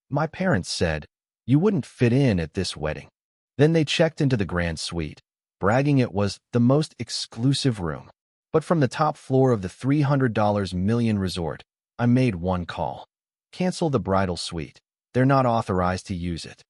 My parents said, "You wouldn't fit in at this wedding." Then they checked into the grand suite, bragging it was the most exclusive room. But from the top floor of the $300 million resort, I made one call. Cancel the bridal suite. They're not authorized to use it.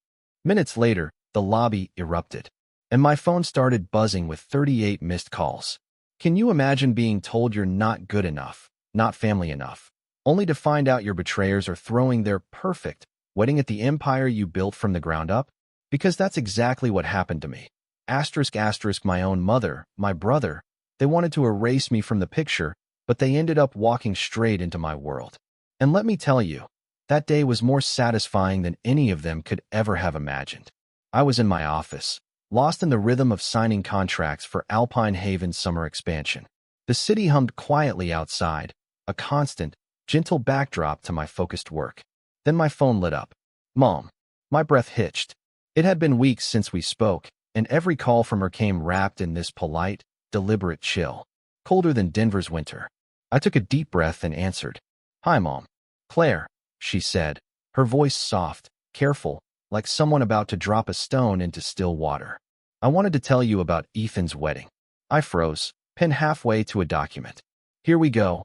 Minutes later, the lobby erupted, and my phone started buzzing with 38 missed calls. Can you imagine being told you're not good enough, not family enough, only to find out your betrayers are throwing their perfect wedding at the empire you built from the ground up? Because that's exactly what happened to me. Asterisk asterisk, my own mother, my brother, they wanted to erase me from the picture, but they ended up walking straight into my world. And let me tell you, that day was more satisfying than any of them could ever have imagined. I was in my office, lost in the rhythm of signing contracts for Alpine Haven's summer expansion. The city hummed quietly outside, a constant, gentle backdrop to my focused work. Then my phone lit up. Mom. My breath hitched. It had been weeks since we spoke, and every call from her came wrapped in this polite, deliberate chill, colder than Denver's winter. I took a deep breath and answered. "Hi, Mom." "Claire," she said, her voice soft, careful, like someone about to drop a stone into still water. "I wanted to tell you about Ethan's wedding." I froze, pen halfway to a document. "Here we go."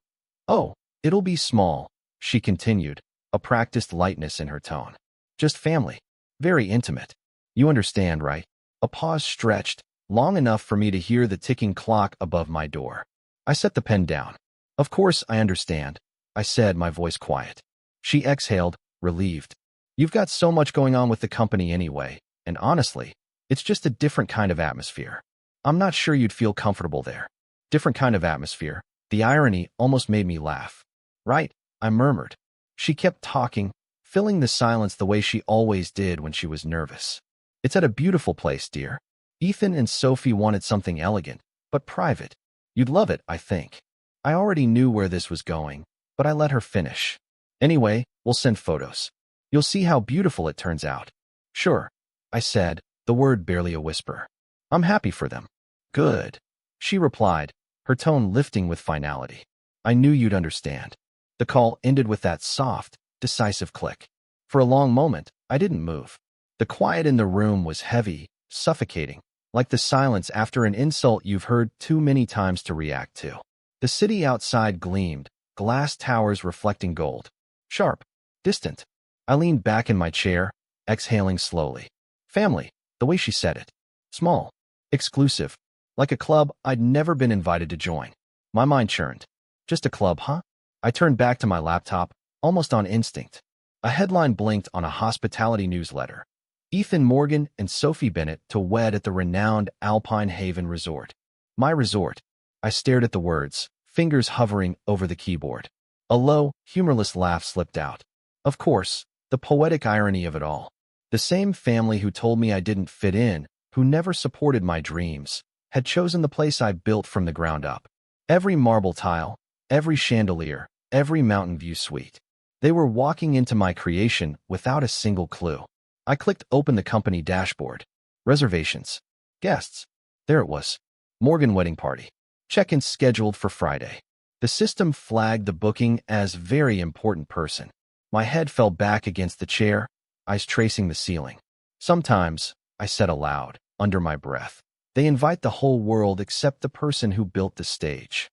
"Oh, it'll be small," she continued, a practiced lightness in her tone. "Just family. Very intimate. You understand, right?" A pause stretched, long enough for me to hear the ticking clock above my door. I set the pen down. "Of course I understand," I said, my voice quiet. She exhaled, relieved. "You've got so much going on with the company anyway, and honestly, it's just a different kind of atmosphere. I'm not sure you'd feel comfortable there." Different kind of atmosphere. The irony almost made me laugh. "Right," I murmured. She kept talking, filling the silence the way she always did when she was nervous. "It's at a beautiful place, dear. Ethan and Sophie wanted something elegant, but private. You'd love it, I think." I already knew where this was going, but I let her finish. "Anyway, we'll send photos. You'll see how beautiful it turns out." "Sure," I said, the word barely a whisper. "I'm happy for them." "Good," she replied, her tone lifting with finality. "I knew you'd understand." The call ended with that soft, decisive click. For a long moment, I didn't move. The quiet in the room was heavy, suffocating, like the silence after an insult you've heard too many times to react to. The city outside gleamed, glass towers reflecting gold. Sharp, distant. I leaned back in my chair, exhaling slowly. Family, the way she said it. Small, exclusive, like a club I'd never been invited to join. My mind churned. Just a club, huh? I turned back to my laptop, almost on instinct. A headline blinked on a hospitality newsletter. Ethan Morgan and Sophie Bennett to wed at the renowned Alpine Haven Resort. My resort. I stared at the words, fingers hovering over the keyboard. A low, humorless laugh slipped out. Of course, the poetic irony of it all. The same family who told me I didn't fit in, who never supported my dreams, had chosen the place I built from the ground up. Every marble tile, every chandelier, every mountain view suite. They were walking into my creation without a single clue. I clicked open the company dashboard. Reservations. Guests. There it was. Morgan wedding party. Check-in scheduled for Friday. The system flagged the booking as very important person. My head fell back against the chair, eyes tracing the ceiling. "Sometimes," I said aloud, under my breath, "they invite the whole world except the person who built the stage."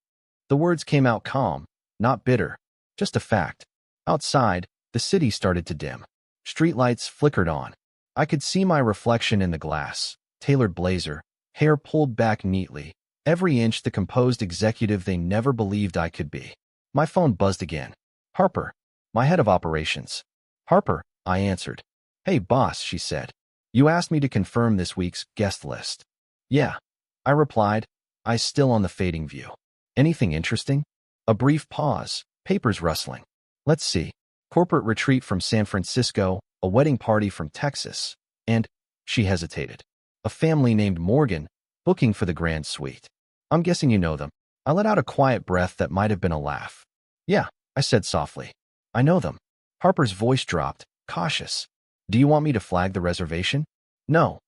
The words came out calm, not bitter, just a fact. Outside, the city started to dim. Streetlights flickered on. I could see my reflection in the glass, tailored blazer, hair pulled back neatly, every inch the composed executive they never believed I could be. My phone buzzed again. "Harper, my head of operations." "Harper," I answered. "Hey, boss," she said. "You asked me to confirm this week's guest list." "Yeah," I replied, eyes still on the fading view. "Anything interesting?" A brief pause, papers rustling. "Let's see. Corporate retreat from San Francisco, a wedding party from Texas, and," she hesitated, "a family named Morgan, booking for the grand suite. I'm guessing you know them." I let out a quiet breath that might have been a laugh. "Yeah," I said softly. "I know them." Harper's voice dropped, cautious. "Do you want me to flag the reservation?" "No,"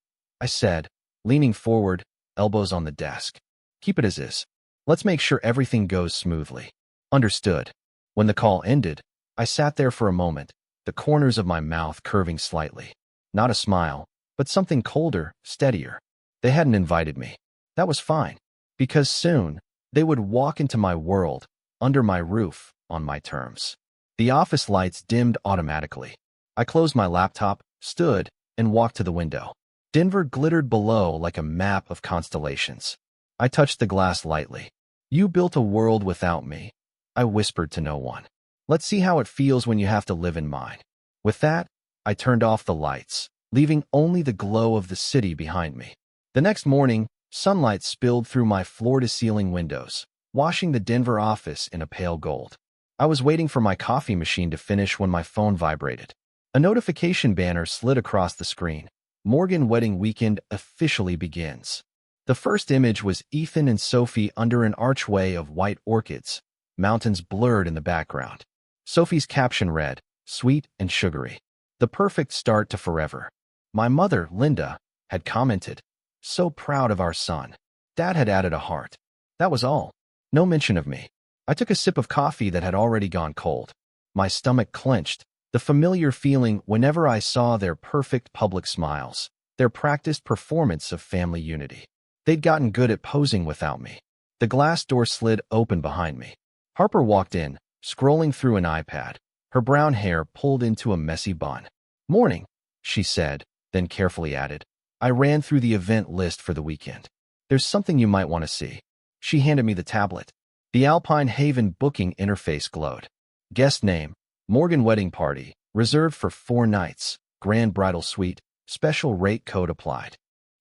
I said, leaning forward, elbows on the desk. "Keep it as is. Let's make sure everything goes smoothly." "Understood." When the call ended, I sat there for a moment, the the corners of my mouth curving slightly. Not a smile, but something colder, steadier. They hadn't invited me. That was fine, because soon they would walk into my world, under my roof, on my terms. The office lights dimmed automatically. I closed my laptop, stood, and walked to the window. Denver glittered below like a map of constellations. I touched the glass lightly. You built a world without me, I whispered to no one. Let's see how it feels when you have to live in mine. With that, I turned off the lights, leaving only the glow of the city behind me. The next morning, sunlight spilled through my floor-to-ceiling windows, washing the Denver office in a pale gold. I was waiting for my coffee machine to finish when my phone vibrated. A notification banner slid across the screen. Morgan Wedding Weekend officially begins. The first image was Ethan and Sophie under an archway of white orchids, mountains blurred in the background. Sophie's caption read, "Sweet and sugary. The perfect start to forever." My mother, Linda, had commented, "So proud of our son." Dad had added a heart. That was all. No mention of me. I took a sip of coffee that had already gone cold. My stomach clenched, the familiar feeling whenever I saw their perfect public smiles, their practiced performance of family unity. They'd gotten good at posing without me. The glass door slid open behind me. Harper walked in, scrolling through an iPad, her brown hair pulled into a messy bun. "Morning," she said, then carefully added, "I ran through the event list for the weekend. There's something you might want to see." She handed me the tablet. The Alpine Haven booking interface glowed. Guest name, Morgan Wedding Party, reserved for 4 nights, grand bridal suite, special rate code applied.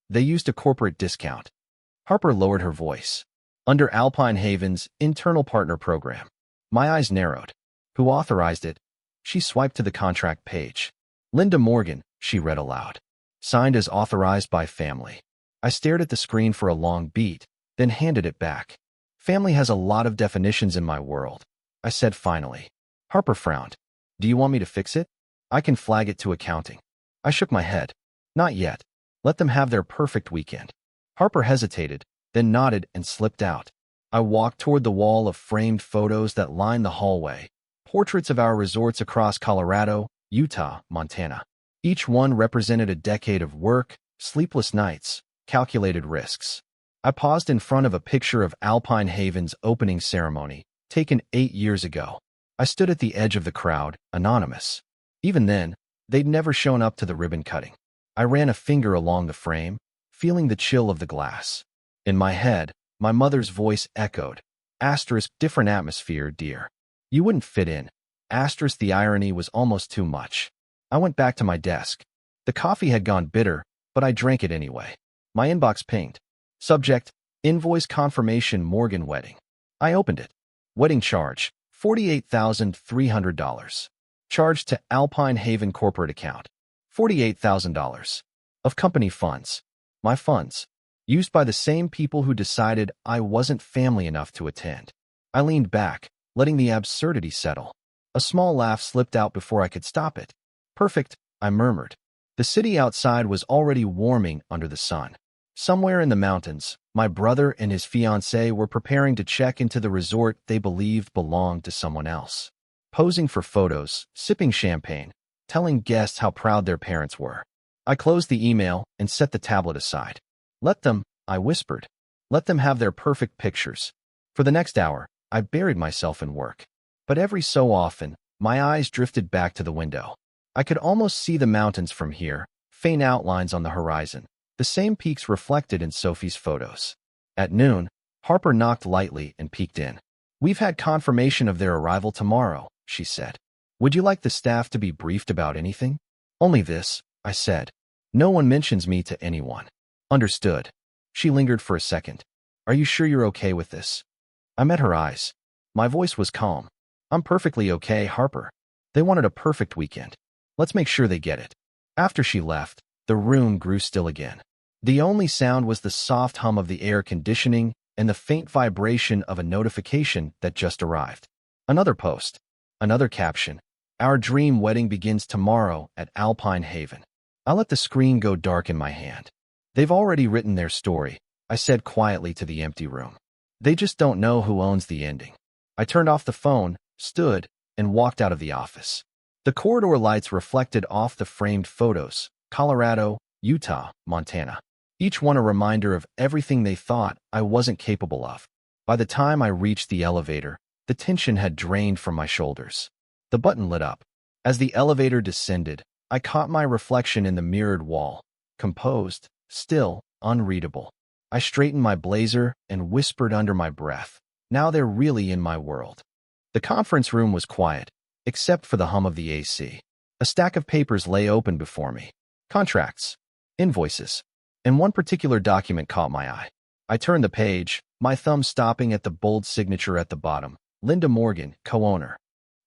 They used a corporate discount. Harper lowered her voice. Under Alpine Haven's internal partner program. My eyes narrowed. Who authorized it? She swiped to the contract page. Linda Morgan, she read aloud. Signed as authorized by family. I stared at the screen for a long beat, then handed it back. Family has a lot of definitions in my world, I said finally. Harper frowned. Do you want me to fix it? I can flag it to accounting. I shook my head. Not yet. Let them have their perfect weekend. Harper hesitated, then nodded and slipped out. I walked toward the wall of framed photos that lined the hallway, portraits of our resorts across Colorado, Utah, Montana. Each one represented a decade of work, sleepless nights, calculated risks. I paused in front of a picture of Alpine Haven's opening ceremony, taken 8 years ago. I stood at the edge of the crowd, anonymous. Even then, they'd never shown up to the ribbon cutting. I ran a finger along the frame, feeling the chill of the glass. In my head, my mother's voice echoed. Asterisk, different atmosphere, dear. You wouldn't fit in. Asterisk, the irony was almost too much. I went back to my desk. The coffee had gone bitter, but I drank it anyway. My inbox pinged. Subject, invoice confirmation Morgan Wedding. I opened it. Wedding charge, $48,300. Charged to Alpine Haven corporate account, $48,000. Of company funds. My funds. Used by the same people who decided I wasn't family enough to attend. I leaned back, letting the absurdity settle. A small laugh slipped out before I could stop it. Perfect, I murmured. The city outside was already warming under the sun. Somewhere in the mountains, my brother and his fiancée were preparing to check into the resort they believed belonged to someone else. Posing for photos, sipping champagne, telling guests how proud their parents were. I closed the email and set the tablet aside. Let them, I whispered. Let them have their perfect pictures. For the next hour, I buried myself in work. But every so often, my eyes drifted back to the window. I could almost see the mountains from here, faint outlines on the horizon. The same peaks reflected in Sophie's photos. At noon, Harper knocked lightly and peeked in. We've had confirmation of their arrival tomorrow, she said. Would you like the staff to be briefed about anything? Only this, I said. No one mentions me to anyone. Understood. She lingered for a second. Are you sure you're okay with this? I met her eyes. My voice was calm. I'm perfectly okay, Harper. They wanted a perfect weekend. Let's make sure they get it. After she left, the room grew still again. The only sound was the soft hum of the air conditioning and the faint vibration of a notification that just arrived. Another post. Another caption. Our dream wedding begins tomorrow at Alpine Haven. I let the screen go dark in my hand. They've already written their story, I said quietly to the empty room. They just don't know who owns the ending. I turned off the phone, stood, and walked out of the office. The corridor lights reflected off the framed photos: Colorado, Utah, Montana. Each one a reminder of everything they thought I wasn't capable of. By the time I reached the elevator, the tension had drained from my shoulders. The button lit up. As the elevator descended, I caught my reflection in the mirrored wall. Composed, still, unreadable. I straightened my blazer and whispered under my breath, "Now they're really in my world." The conference room was quiet, except for the hum of the AC. A stack of papers lay open before me. Contracts, invoices, and one particular document caught my eye. I turned the page, my thumb stopping at the bold signature at the bottom: Linda Morgan, co-owner.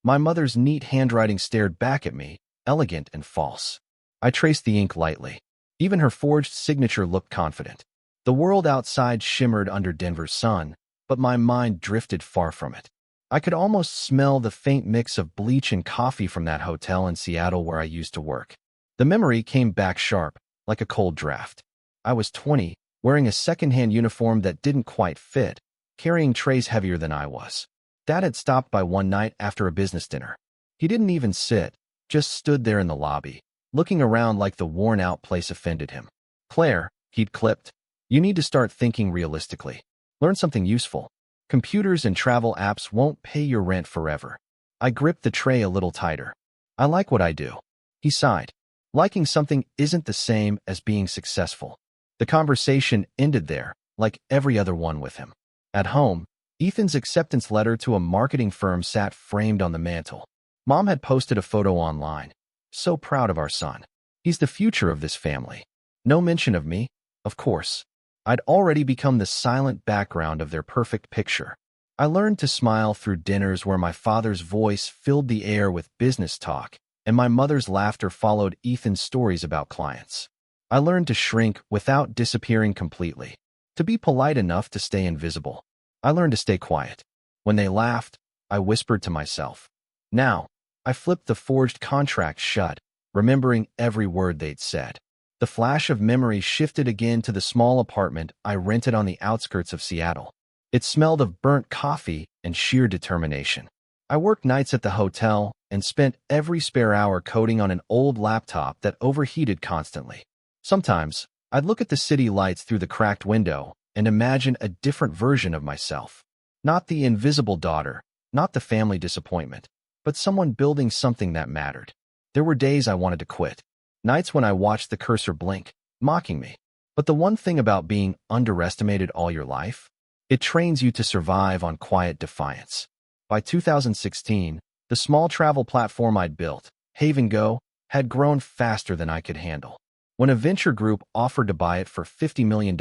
My mother's neat handwriting stared back at me, elegant and false. I traced the ink lightly. Even her forged signature looked confident. The world outside shimmered under Denver's sun, but my mind drifted far from it. I could almost smell the faint mix of bleach and coffee from that hotel in Seattle where I used to work. The memory came back sharp, like a cold draft. I was 20, wearing a second-hand uniform that didn't quite fit, carrying trays heavier than I was. Dad had stopped by one night after a business dinner. He didn't even sit, just stood there in the lobby, looking around like the worn-out place offended him. "Claire," he'd clipped, "you need to start thinking realistically. Learn something useful. Computers and travel apps won't pay your rent forever." I gripped the tray a little tighter. "I like what I do." He sighed. Liking something isn't the same as being successful. The conversation ended there, like every other one with him. At home, Ethan's acceptance letter to a marketing firm sat framed on the mantel. Mom had posted a photo online. "So proud of our son. He's the future of this family." No mention of me, of course. I'd already become the silent background of their perfect picture. I learned to smile through dinners where my father's voice filled the air with business talk, and my mother's laughter followed Ethan's stories about clients. I learned to shrink without disappearing completely, to be polite enough to stay invisible. I learned to stay quiet. When they laughed, I whispered to myself. Now, I flipped the forged contract shut, remembering every word they'd said. The flash of memory shifted again to the small apartment I rented on the outskirts of Seattle. It smelled of burnt coffee and sheer determination. I worked nights at the hotel and spent every spare hour coding on an old laptop that overheated constantly. Sometimes, I'd look at the city lights through the cracked window and imagine a different version of myself. Not the invisible daughter, not the family disappointment, but someone building something that mattered. There were days I wanted to quit. Nights when I watched the cursor blink, mocking me. But the one thing about being underestimated all your life, it trains you to survive on quiet defiance. By 2016, the small travel platform I'd built, Haven Go, had grown faster than I could handle. When a venture group offered to buy it for $50 million,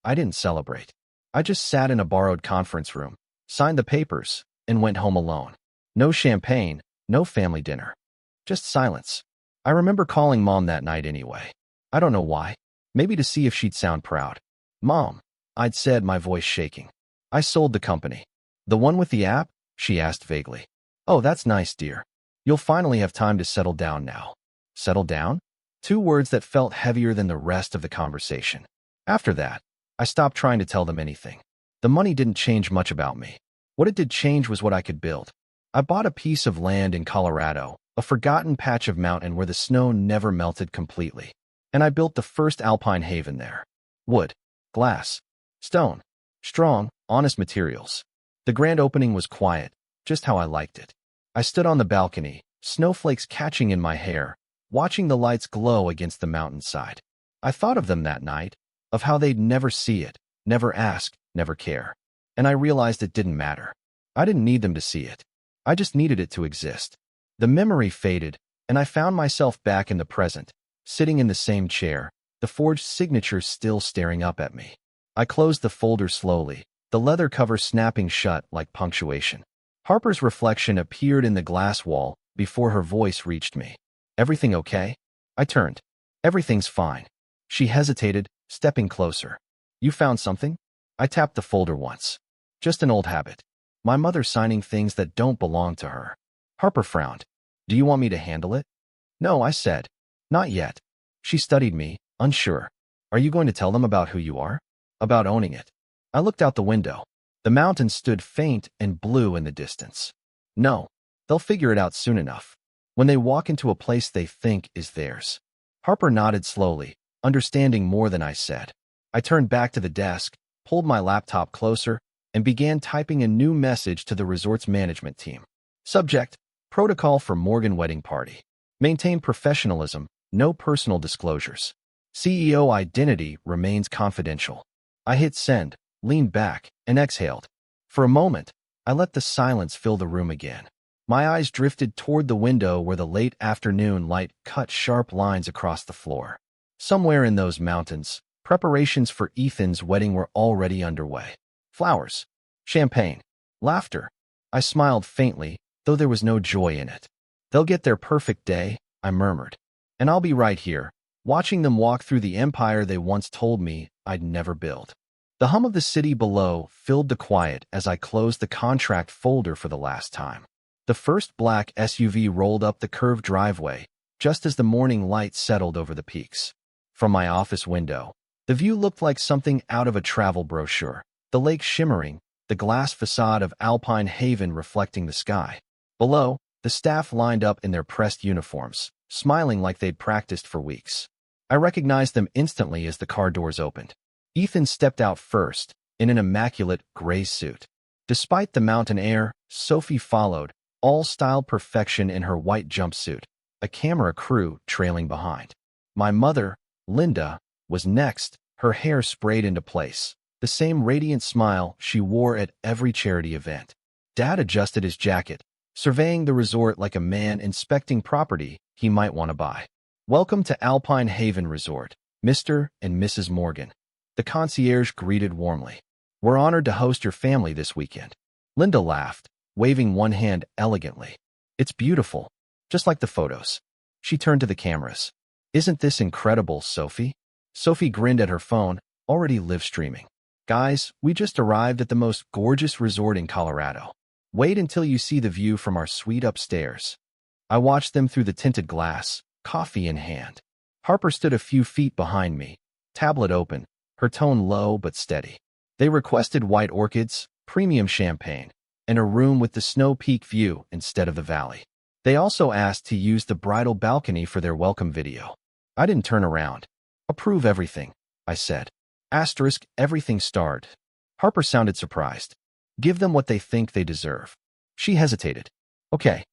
I didn't celebrate. I just sat in a borrowed conference room, signed the papers, and went home alone. No champagne, no family dinner. Just silence. I remember calling Mom that night anyway. I don't know why. Maybe to see if she'd sound proud. "Mom," I'd said, my voice shaking. "I sold the company." "The one with the app?" she asked vaguely. "Oh, that's nice, dear. You'll finally have time to settle down now." Settle down? Two words that felt heavier than the rest of the conversation. After that, I stopped trying to tell them anything. The money didn't change much about me. What it did change was what I could build. I bought a piece of land in Colorado, a forgotten patch of mountain where the snow never melted completely. And I built the first alpine haven there. Wood, glass, stone, strong, honest materials. The grand opening was quiet, just how I liked it. I stood on the balcony, snowflakes catching in my hair, watching the lights glow against the mountainside. I thought of them that night, of how they'd never see it, never ask, never care. And I realized it didn't matter. I didn't need them to see it. I just needed it to exist. The memory faded, and I found myself back in the present, sitting in the same chair, the forged signature still staring up at me. I closed the folder slowly, the leather cover snapping shut like punctuation. Harper's reflection appeared in the glass wall before her voice reached me. "Everything okay?" I turned. "Everything's fine." She hesitated, stepping closer. "You found something?" I tapped the folder once. "Just an old habit. My mother signing things that don't belong to her." Harper frowned. "Do you want me to handle it?" "No," I said. "Not yet." She studied me, unsure. "Are you going to tell them about who you are?" "About owning it." I looked out the window. The mountains stood faint and blue in the distance. "No. They'll figure it out soon enough. when they walk into a place they think is theirs. Harper nodded slowly, understanding more than I said. I turned back to the desk, pulled my laptop closer, and began typing a new message to the resort's management team. Subject: Protocol for Morgan Wedding Party. Maintain professionalism, no personal disclosures. CEO identity remains confidential. I hit send, leaned back, and exhaled. For a moment, I let the silence fill the room again. My eyes drifted toward the window where the late afternoon light cut sharp lines across the floor. Somewhere in those mountains, preparations for Ethan's wedding were already underway. Flowers, champagne, laughter. I smiled faintly, though there was no joy in it. They'll get their perfect day, I murmured. And I'll be right here, watching them walk through the empire they once told me I'd never build. The hum of the city below filled the quiet as I closed the contract folder for the last time. The first black SUV rolled up the curved driveway, just as the morning light settled over the peaks. From my office window, the view looked like something out of a travel brochure, the lake shimmering, the glass facade of Alpine Haven reflecting the sky. Below, the staff lined up in their pressed uniforms, smiling like they'd practiced for weeks. I recognized them instantly as the car doors opened. Ethan stepped out first, in an immaculate gray suit. Despite the mountain air, Sophie followed, all styled perfection in her white jumpsuit, a camera crew trailing behind. My mother, Linda, was next, her hair sprayed into place, the same radiant smile she wore at every charity event. Dad adjusted his jacket, surveying the resort like a man inspecting property he might want to buy. "Welcome to Alpine Haven Resort, Mr. and Mrs. Morgan," the concierge greeted warmly. "We're honored to host your family this weekend." Linda laughed, waving one hand elegantly. "It's beautiful, just like the photos." She turned to the cameras. "Isn't this incredible, Sophie?" Sophie grinned at her phone, already live streaming. "Guys, we just arrived at the most gorgeous resort in Colorado. Wait until you see the view from our suite upstairs." I watched them through the tinted glass, coffee in hand. Harper stood a few feet behind me, tablet open, her tone low but steady. They requested white orchids, premium champagne, and a room with the Snow Peak view instead of the valley. They also asked to use the bridal balcony for their welcome video. I didn't turn around. "Approve everything," I said. Asterisk, everything starred. Harper sounded surprised. "Give them what they think they deserve." She hesitated. "Okay."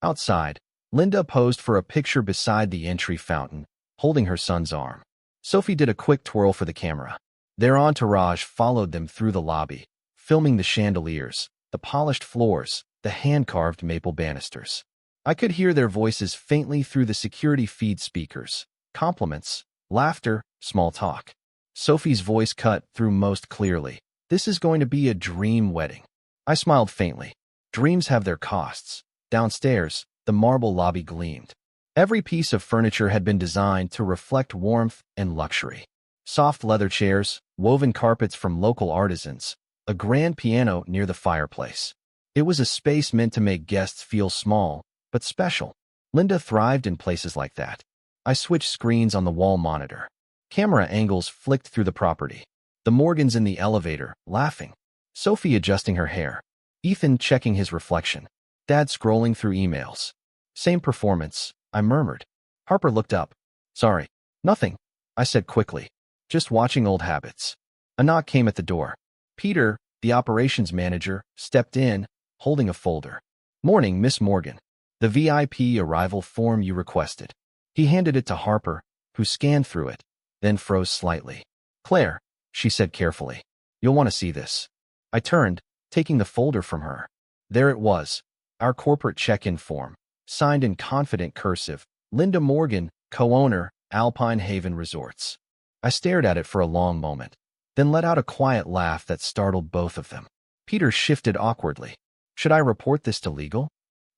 Outside, Linda posed for a picture beside the entry fountain, holding her son's arm. Sophie did a quick twirl for the camera. Their entourage followed them through the lobby, filming the chandeliers, the polished floors, the hand-carved maple banisters. I could hear their voices faintly through the security feed speakers. Compliments, laughter, small talk. Sophie's voice cut through most clearly. "This is going to be a dream wedding." I smiled faintly. Dreams have their costs. Downstairs, the marble lobby gleamed. Every piece of furniture had been designed to reflect warmth and luxury. Soft leather chairs, woven carpets from local artisans, a grand piano near the fireplace. It was a space meant to make guests feel small, but special. Linda thrived in places like that. I switched screens on the wall monitor. Camera angles flicked through the property. The Morgans in the elevator, laughing. Sophie adjusting her hair. Ethan checking his reflection. Dad scrolling through emails. "Same performance," I murmured. Harper looked up. "Sorry, nothing," I said quickly. "Just watching old habits." A knock came at the door. Peter, the operations manager, stepped in, holding a folder. "Morning, Miss Morgan. The VIP arrival form you requested." He handed it to Harper, who scanned through it, then froze slightly. "Claire," she said carefully, "you'll want to see this." I turned, taking the folder from her. There it was, our corporate check-in form, signed in confident cursive, Linda Morgan, co-owner, Alpine Haven Resorts. I stared at it for a long moment, then let out a quiet laugh that startled both of them. Peter shifted awkwardly. "Should I report this to legal?"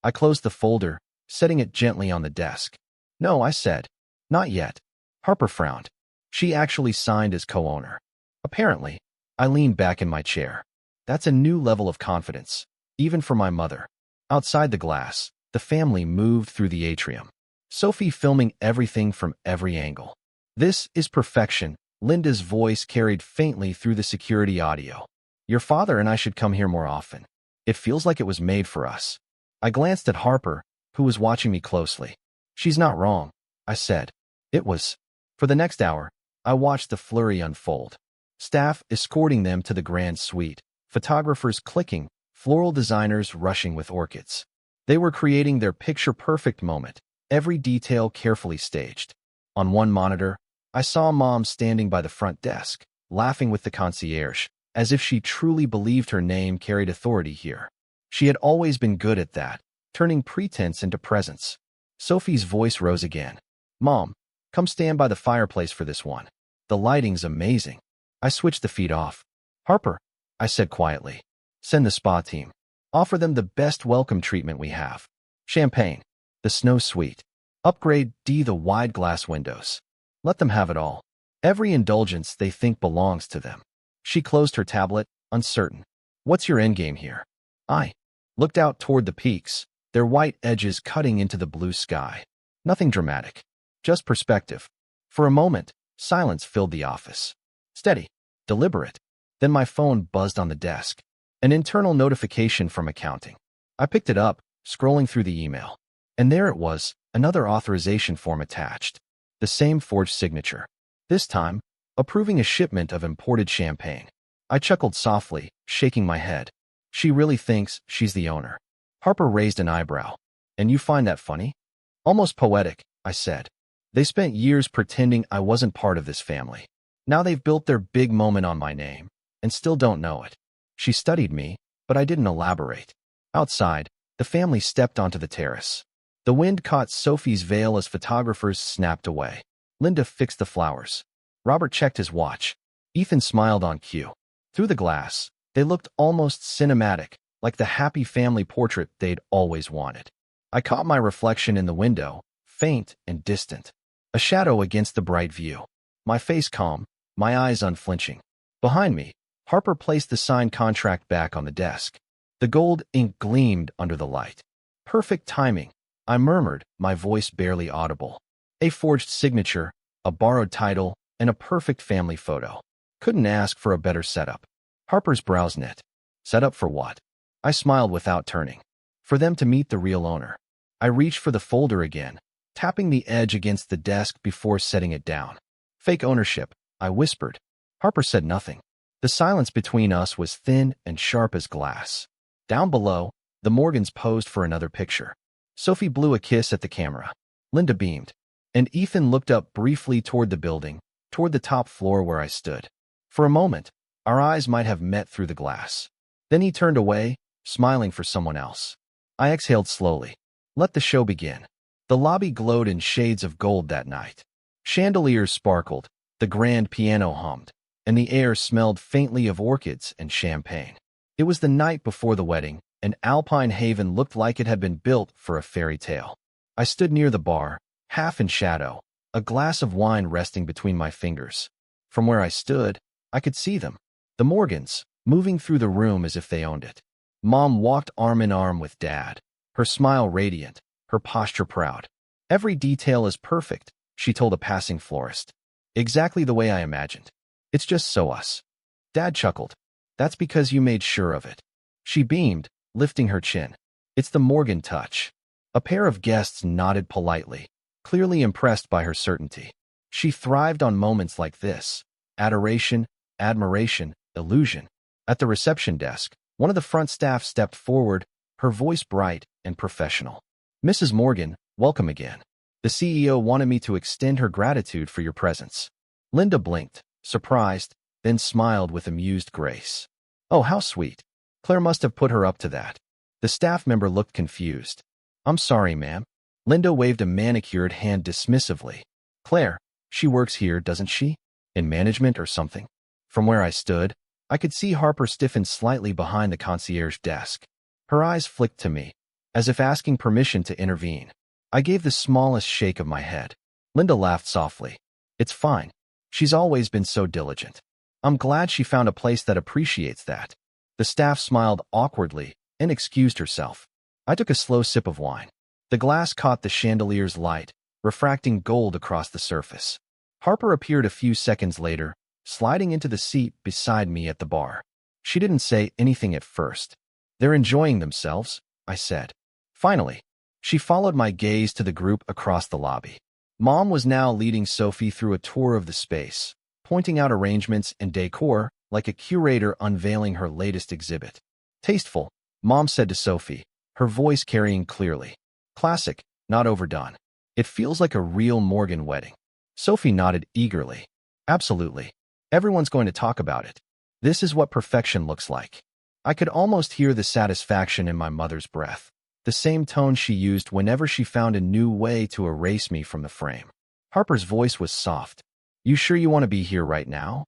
I closed the folder, setting it gently on the desk. "No," I said. "Not yet." Harper frowned. She actually signed as co-owner. Apparently, I leaned back in my chair. That's a new level of confidence, even for my mother. Outside the glass, the family moved through the atrium. Sophie filming everything from every angle. "This is perfection," Linda's voice carried faintly through the security audio. "Your father and I should come here more often. It feels like it was made for us." I glanced at Harper, who was watching me closely. She's not wrong, I said. It was. For the next hour, I watched the flurry unfold. Staff escorting them to the grand suite, photographers clicking, floral designers rushing with orchids. They were creating their picture-perfect moment, every detail carefully staged. On one monitor, I saw Mom standing by the front desk, laughing with the concierge, as if she truly believed her name carried authority here. She had always been good at that, turning pretense into presence. Sophie's voice rose again. Mom, come stand by the fireplace for this one. The lighting's amazing. I switched the feed off. Harper, I said quietly, send the spa team. Offer them the best welcome treatment we have. Champagne, the snow suite. Upgrade the wide glass windows. Let them have it all. Every indulgence they think belongs to them. She closed her tablet, uncertain. What's your endgame here? I looked out toward the peaks, their white edges cutting into the blue sky. Nothing dramatic, just perspective. For a moment, silence filled the office. Steady, deliberate. Then my phone buzzed on the desk. An internal notification from accounting. I picked it up, scrolling through the email. And there it was, another authorization form attached. The same forged signature. This time, approving a shipment of imported champagne. I chuckled softly, shaking my head. She really thinks she's the owner. Harper raised an eyebrow. And you find that funny? Almost poetic, I said. They spent years pretending I wasn't part of this family. Now they've built their big moment on my name, and still don't know it. She studied me, but I didn't elaborate. Outside, the family stepped onto the terrace. The wind caught Sophie's veil as photographers snapped away. Linda fixed the flowers. Robert checked his watch. Ethan smiled on cue. Through the glass, they looked almost cinematic, like the happy family portrait they'd always wanted. I caught my reflection in the window, faint and distant. A shadow against the bright view. My face calm, my eyes unflinching. Behind me, Harper placed the signed contract back on the desk. The gold ink gleamed under the light. Perfect timing, I murmured, my voice barely audible. A forged signature, a borrowed title, and a perfect family photo. Couldn't ask for a better setup. Harper's brows knit. Set up for what? I smiled without turning. For them to meet the real owner. I reached for the folder again, tapping the edge against the desk before setting it down. Fake ownership, I whispered. Harper said nothing. The silence between us was thin and sharp as glass. Down below, the Morgans posed for another picture. Sophie blew a kiss at the camera. Linda beamed. And Ethan looked up briefly toward the building, toward the top floor where I stood. For a moment, our eyes might have met through the glass. Then he turned away, smiling for someone else. I exhaled slowly. Let the show begin. The lobby glowed in shades of gold that night. Chandeliers sparkled, the grand piano hummed, and the air smelled faintly of orchids and champagne. It was the night before the wedding, and Alpine Haven looked like it had been built for a fairy tale. I stood near the bar, half in shadow, a glass of wine resting between my fingers. From where I stood, I could see them, the Morgans, moving through the room as if they owned it. Mom walked arm in arm with Dad, her smile radiant, her posture proud. Every detail is perfect, she told a passing florist. Exactly the way I imagined. It's just so us. Dad chuckled. That's because you made sure of it. She beamed, lifting her chin. It's the Morgan touch. A pair of guests nodded politely, clearly impressed by her certainty. She thrived on moments like this. Adoration, admiration, illusion. At the reception desk, one of the front staff stepped forward, her voice bright and professional. Mrs. Morgan, welcome again. The CEO wanted me to extend her gratitude for your presence. Linda blinked, surprised, then smiled with amused grace. Oh, how sweet. Claire must have put her up to that. The staff member looked confused. I'm sorry, ma'am. Linda waved a manicured hand dismissively. Claire, she works here, doesn't she? In management or something? From where I stood, I could see Harper stiffen slightly behind the concierge desk. Her eyes flicked to me, as if asking permission to intervene. I gave the smallest shake of my head. Linda laughed softly. It's fine. She's always been so diligent. I'm glad she found a place that appreciates that. The staff smiled awkwardly and excused herself. I took a slow sip of wine. The glass caught the chandelier's light, refracting gold across the surface. Harper appeared a few seconds later, sliding into the seat beside me at the bar. She didn't say anything at first. They're enjoying themselves, I said. Finally, She followed my gaze to the group across the lobby. Mom was now leading Sophie through a tour of the space, pointing out arrangements and decor like a curator unveiling her latest exhibit. Tasteful, Mom said to Sophie, her voice carrying clearly. Classic, not overdone. It feels like a real Morgan wedding. Sophie nodded eagerly. Absolutely. Everyone's going to talk about it. This is what perfection looks like. I could almost hear the satisfaction in my mother's breath, the same tone she used whenever she found a new way to erase me from the frame. Harper's voice was soft. You sure you want to be here right now?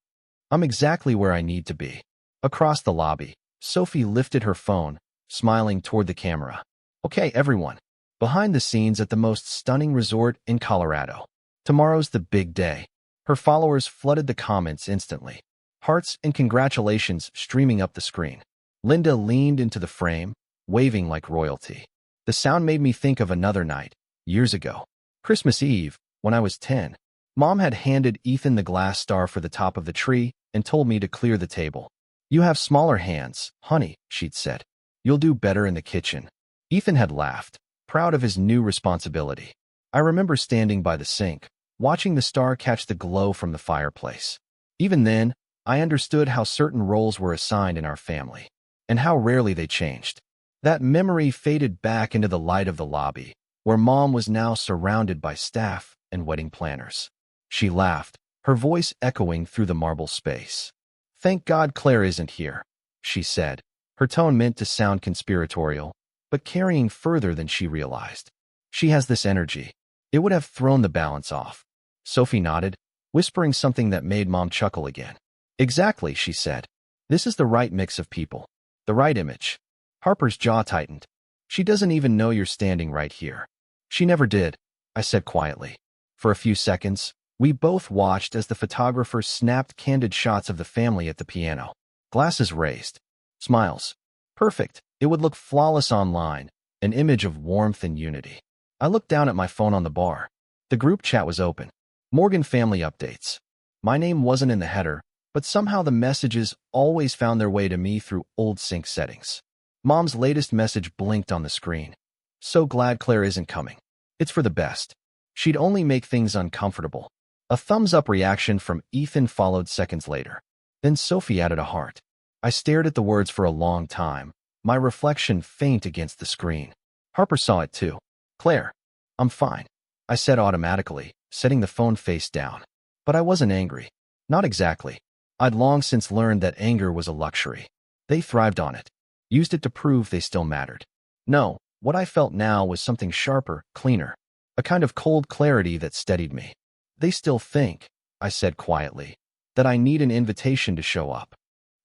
I'm exactly where I need to be. Across the lobby, Sophie lifted her phone, smiling toward the camera. Okay, everyone. Behind the scenes at the most stunning resort in Colorado. Tomorrow's the big day. Her followers flooded the comments instantly. Hearts and congratulations streaming up the screen. Linda leaned into the frame, waving like royalty. The sound made me think of another night, years ago. Christmas Eve, when I was 10. Mom had handed Ethan the glass star for the top of the tree and told me to clear the table. You have smaller hands, honey, she'd said. You'll do better in the kitchen. Ethan had laughed, proud of his new responsibility. I remember standing by the sink, watching the star catch the glow from the fireplace. Even then, I understood how certain roles were assigned in our family, and how rarely they changed. That memory faded back into the light of the lobby, where Mom was now surrounded by staff and wedding planners. She laughed, her voice echoing through the marble space. Thank God Claire isn't here, she said, her tone meant to sound conspiratorial, but carrying further than she realized. She has this energy. It would have thrown the balance off. Sophie nodded, whispering something that made Mom chuckle again. Exactly, she said. This is the right mix of people. The right image. Harper's jaw tightened. She doesn't even know you're standing right here. She never did, I said quietly. For a few seconds, we both watched as the photographer snapped candid shots of the family at the piano. Glasses raised. Smiles. Perfect. It would look flawless online, an image of warmth and unity. I looked down at my phone on the bar. The group chat was open. Morgan family updates. My name wasn't in the header, but somehow the messages always found their way to me through old sync settings. Mom's latest message blinked on the screen. So glad Claire isn't coming. It's for the best. She'd only make things uncomfortable. A thumbs-up reaction from Ethan followed seconds later. Then Sophie added a heart. I stared at the words for a long time, my reflection faint against the screen. Harper saw it too. Claire, I'm fine, I said automatically, setting the phone face down. But I wasn't angry. Not exactly. I'd long since learned that anger was a luxury. They thrived on it, used it to prove they still mattered. No, what I felt now was something sharper, cleaner, a kind of cold clarity that steadied me. They still think, I said quietly, that I need an invitation to show up.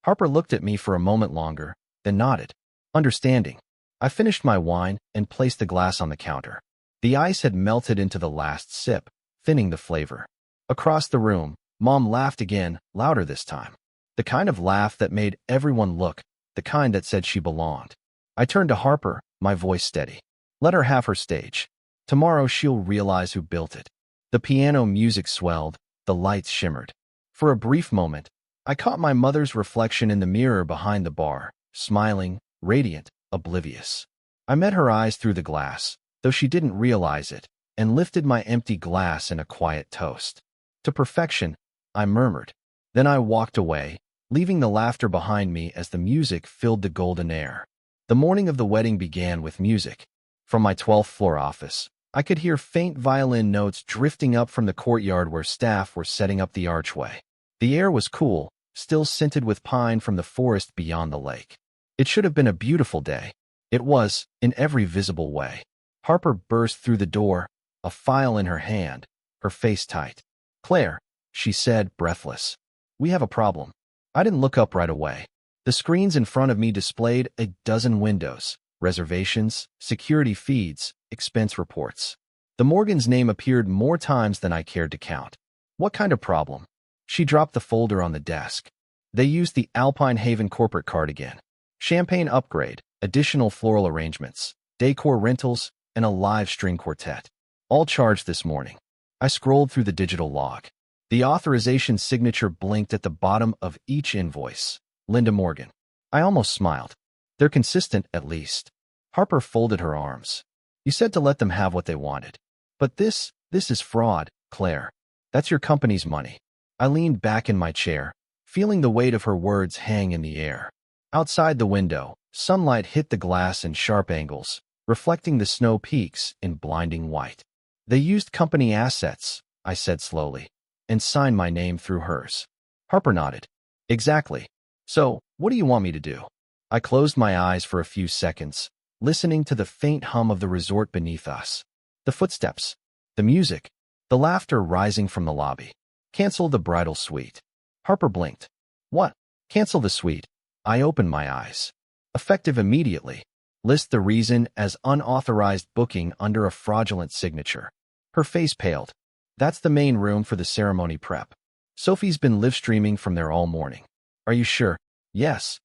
Harper looked at me for a moment longer, then nodded, understanding. I finished my wine and placed the glass on the counter. The ice had melted into the last sip, thinning the flavor. Across the room, Mom laughed again, louder this time. The kind of laugh that made everyone look, the kind that said she belonged. I turned to Harper, my voice steady. Let her have her stage. Tomorrow she'll realize who built it. The piano music swelled, the lights shimmered. For a brief moment, I caught my mother's reflection in the mirror behind the bar, smiling, radiant, oblivious. I met her eyes through the glass, though she didn't realize it, and lifted my empty glass in a quiet toast. To perfection, I murmured. Then I walked away, leaving the laughter behind me as the music filled the golden air. The morning of the wedding began with music. From my 12th floor office, I could hear faint violin notes drifting up from the courtyard where staff were setting up the archway. The air was cool, still scented with pine from the forest beyond the lake. It should have been a beautiful day. It was, in every visible way. Harper burst through the door, a file in her hand, her face tight. Claire, she said, breathless. We have a problem. I didn't look up right away. The screens in front of me displayed a dozen windows, reservations, security feeds, expense reports. The Morgan's name appeared more times than I cared to count. What kind of problem? She dropped the folder on the desk. They used the Alpine Haven corporate card again. Champagne upgrade, additional floral arrangements, decor rentals, and a live string quartet. All charged this morning. I scrolled through the digital log. The authorization signature blinked at the bottom of each invoice. Linda Morgan. I almost smiled. They're consistent, at least. Harper folded her arms. You said to let them have what they wanted. But this is fraud, Claire. That's your company's money. I leaned back in my chair, feeling the weight of her words hang in the air. Outside the window, sunlight hit the glass in sharp angles, reflecting the snow peaks in blinding white. They used company assets, I said slowly, and signed my name through hers. Harper nodded. Exactly. So, what do you want me to do? I closed my eyes for a few seconds, listening to the faint hum of the resort beneath us. The footsteps, the music, the laughter rising from the lobby. Cancel the bridal suite. Harper blinked. What? Cancel the suite. I opened my eyes. Effective immediately. List the reason as unauthorized booking under a fraudulent signature. Her face paled. That's the main room for the ceremony prep. Sophie's been live streaming from there all morning. Are you sure? Yes.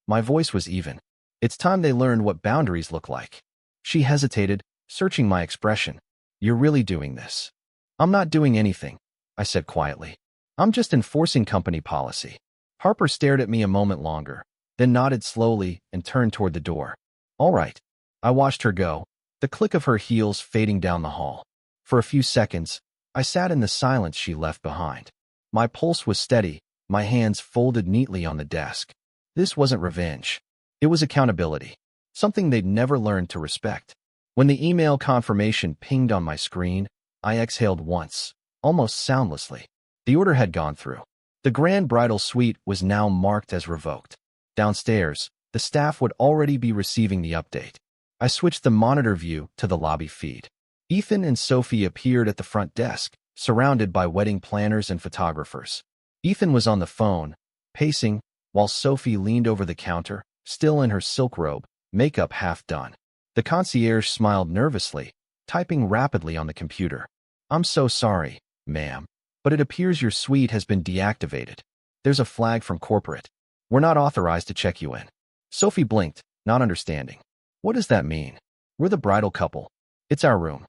My voice was even. It's time they learned what boundaries look like. She hesitated, searching my expression. You're really doing this? I'm not doing anything, I said quietly. I'm just enforcing company policy. Harper stared at me a moment longer, then nodded slowly and turned toward the door. All right. I watched her go, the click of her heels fading down the hall. For a few seconds, I sat in the silence she left behind. My pulse was steady, my hands folded neatly on the desk. This wasn't revenge. It was accountability, something they'd never learned to respect. When the email confirmation pinged on my screen, I exhaled once, almost soundlessly. The order had gone through. The grand bridal suite was now marked as revoked. Downstairs, the staff would already be receiving the update. I switched the monitor view to the lobby feed. Ethan and Sophie appeared at the front desk, surrounded by wedding planners and photographers. Ethan was on the phone, pacing, while Sophie leaned over the counter, still in her silk robe, makeup half done. The concierge smiled nervously, typing rapidly on the computer. I'm so sorry, ma'am, but it appears your suite has been deactivated. There's a flag from corporate. We're not authorized to check you in. Sophie blinked, not understanding. What does that mean? We're the bridal couple. It's our room.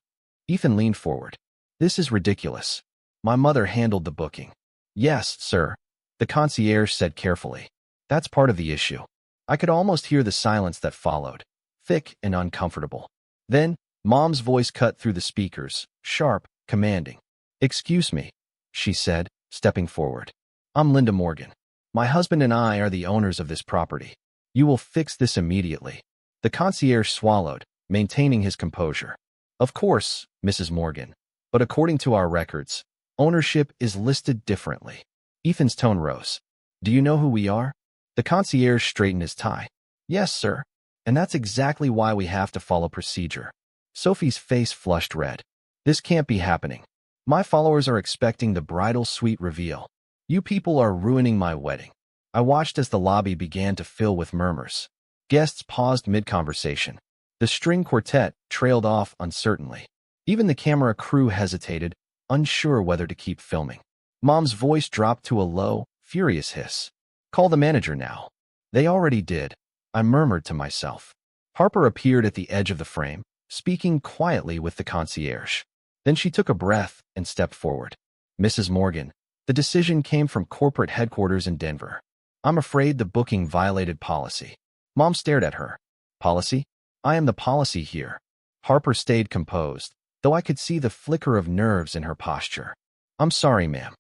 Ethan leaned forward. This is ridiculous. My mother handled the booking. Yes, sir, the concierge said carefully. That's part of the issue. I could almost hear the silence that followed, thick and uncomfortable. Then, Mom's voice cut through the speakers, sharp, commanding. Excuse me, she said, stepping forward. I'm Linda Morgan. My husband and I are the owners of this property. You will fix this immediately. The concierge swallowed, maintaining his composure. Of course, Mrs. Morgan, but according to our records, ownership is listed differently. Ethan's tone rose. Do you know who we are? The concierge straightened his tie. Yes, sir. And that's exactly why we have to follow procedure. Sophie's face flushed red. This can't be happening. My followers are expecting the bridal suite reveal. You people are ruining my wedding. I watched as the lobby began to fill with murmurs. Guests paused mid-conversation. The string quartet trailed off uncertainly. Even the camera crew hesitated, unsure whether to keep filming. Mom's voice dropped to a low, furious hiss. Call the manager now. They already did, I murmured to myself. Harper appeared at the edge of the frame, speaking quietly with the concierge. Then she took a breath and stepped forward. Mrs. Morgan, the decision came from corporate headquarters in Denver. I'm afraid the booking violated policy. Mom stared at her. Policy? I am the policy here. Harper stayed composed, though I could see the flicker of nerves in her posture. I'm sorry, ma'am.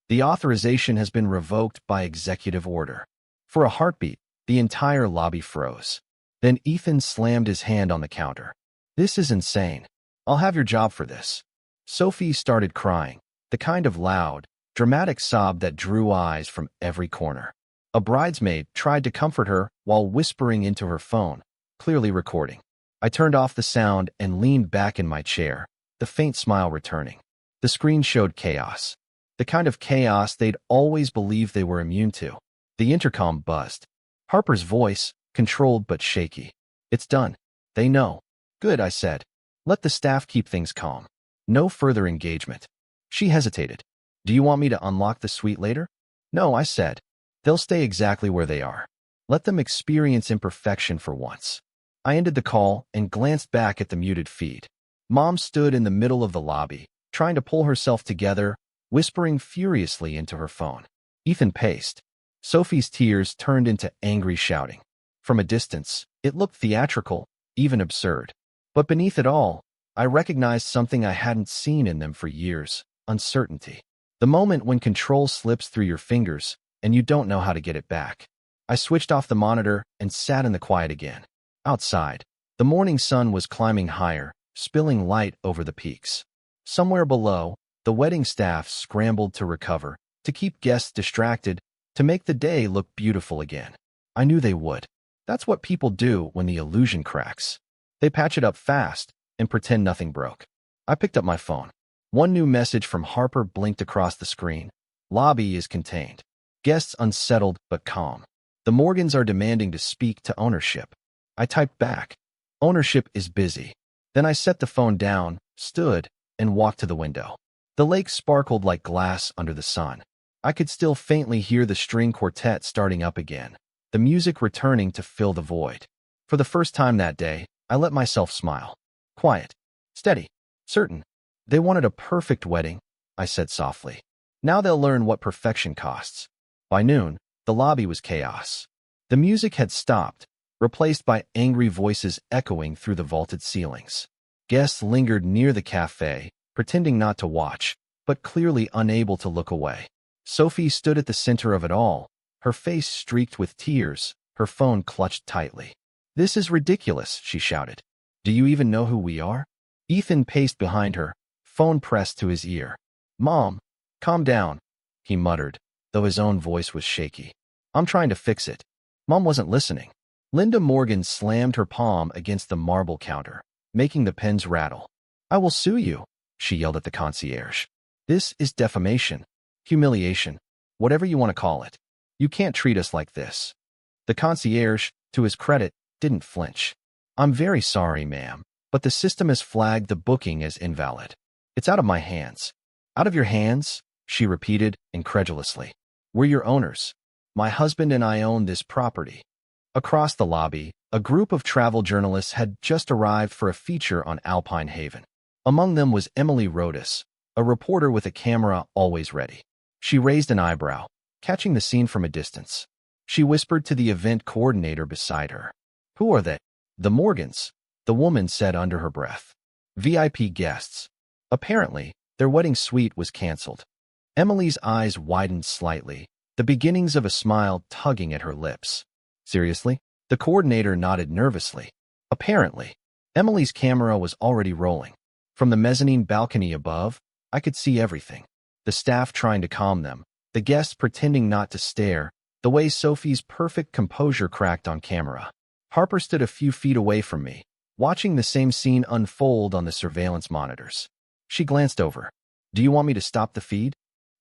The authorization has been revoked by executive order. For a heartbeat, the entire lobby froze. Then Ethan slammed his hand on the counter. This is insane. I'll have your job for this. Sophie started crying, the kind of loud, dramatic sob that drew eyes from every corner. A bridesmaid tried to comfort her while whispering into her phone, clearly recording. I turned off the sound and leaned back in my chair, the faint smile returning. The screen showed chaos. The kind of chaos they'd always believed they were immune to. The intercom buzzed. Harper's voice, controlled but shaky. It's done. They know. Good, I said. Let the staff keep things calm. No further engagement. She hesitated. Do you want me to unlock the suite later? No, I said. They'll stay exactly where they are. Let them experience imperfection for once. I ended the call and glanced back at the muted feed. Mom stood in the middle of the lobby, trying to pull herself together, whispering furiously into her phone. Ethan paced. Sophie's tears turned into angry shouting. From a distance, it looked theatrical, even absurd. But beneath it all, I recognized something I hadn't seen in them for years: uncertainty. The moment when control slips through your fingers and you don't know how to get it back. I switched off the monitor and sat in the quiet again. Outside, the morning sun was climbing higher, spilling light over the peaks. Somewhere below, the wedding staff scrambled to recover, to keep guests distracted, to make the day look beautiful again. I knew they would. That's what people do when the illusion cracks. They patch it up fast and pretend nothing broke. I picked up my phone. One new message from Harper blinked across the screen. Lobby is contained. Guests unsettled but calm. The Morgans are demanding to speak to ownership. I typed back. Ownership is busy. Then I set the phone down, stood, and walked to the window. The lake sparkled like glass under the sun. I could still faintly hear the string quartet starting up again, the music returning to fill the void. For the first time that day, I let myself smile. Quiet, steady, certain. They wanted a perfect wedding, I said softly. Now they'll learn what perfection costs. By noon, the lobby was chaos. The music had stopped, replaced by angry voices echoing through the vaulted ceilings. Guests lingered near the cafe, pretending not to watch, but clearly unable to look away. Sophie stood at the center of it all, her face streaked with tears, her phone clutched tightly. "This is ridiculous," she shouted. "Do you even know who we are?" Ethan paced behind her, phone pressed to his ear. "Mom, calm down," he muttered, though his own voice was shaky. "I'm trying to fix it." Mom wasn't listening. Linda Morgan slammed her palm against the marble counter, making the pens rattle. "I will sue you," she yelled at the concierge. "This is defamation, humiliation, whatever you want to call it. You can't treat us like this." The concierge, to his credit, didn't flinch. "I'm very sorry, ma'am, but the system has flagged the booking as invalid. It's out of my hands." "Out of your hands?" she repeated incredulously. "We're your owners. My husband and I own this property." Across the lobby, a group of travel journalists had just arrived for a feature on Alpine Haven. Among them was Emily Rodas, a reporter with a camera always ready. She raised an eyebrow, catching the scene from a distance. She whispered to the event coordinator beside her. "Who are they?" "The Morgans," the woman said under her breath. "VIP guests. Apparently, their wedding suite was canceled." Emily's eyes widened slightly, the beginnings of a smile tugging at her lips. "Seriously?" The coordinator nodded nervously. "Apparently." Emily's camera was already rolling. From the mezzanine balcony above, I could see everything. The staff trying to calm them, the guests pretending not to stare, the way Sophie's perfect composure cracked on camera. Harper stood a few feet away from me, watching the same scene unfold on the surveillance monitors. She glanced over. "Do you want me to stop the feed?"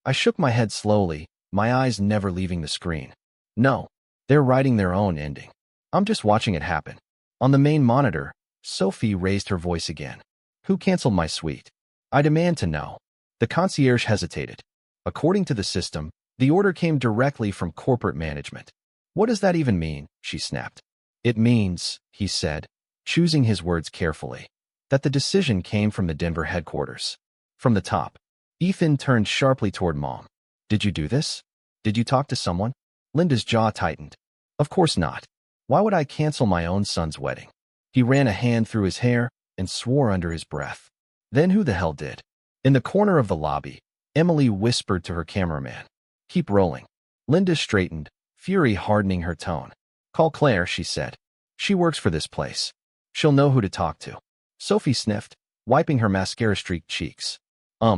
I shook my head slowly, my eyes never leaving the screen. "No. They're writing their own ending. I'm just watching it happen." On the main monitor, Sophie raised her voice again. "Who canceled my suite? I demand to know." The concierge hesitated. "According to the system, the order came directly from corporate management." "What does that even mean?" she snapped. "It means," he said, choosing his words carefully, "that the decision came from the Denver headquarters. From the top." Ethan turned sharply toward Mom. "Did you do this? Did you talk to someone?" Linda's jaw tightened. "Of course not. Why would I cancel my own son's wedding?" He ran a hand through his hair and swore under his breath. "Then who the hell did?" In the corner of the lobby, Emily whispered to her cameraman. "Keep rolling." Linda straightened, fury hardening her tone. "Call Claire," she said. "She works for this place. She'll know who to talk to." Sophie sniffed, wiping her mascara-streaked cheeks.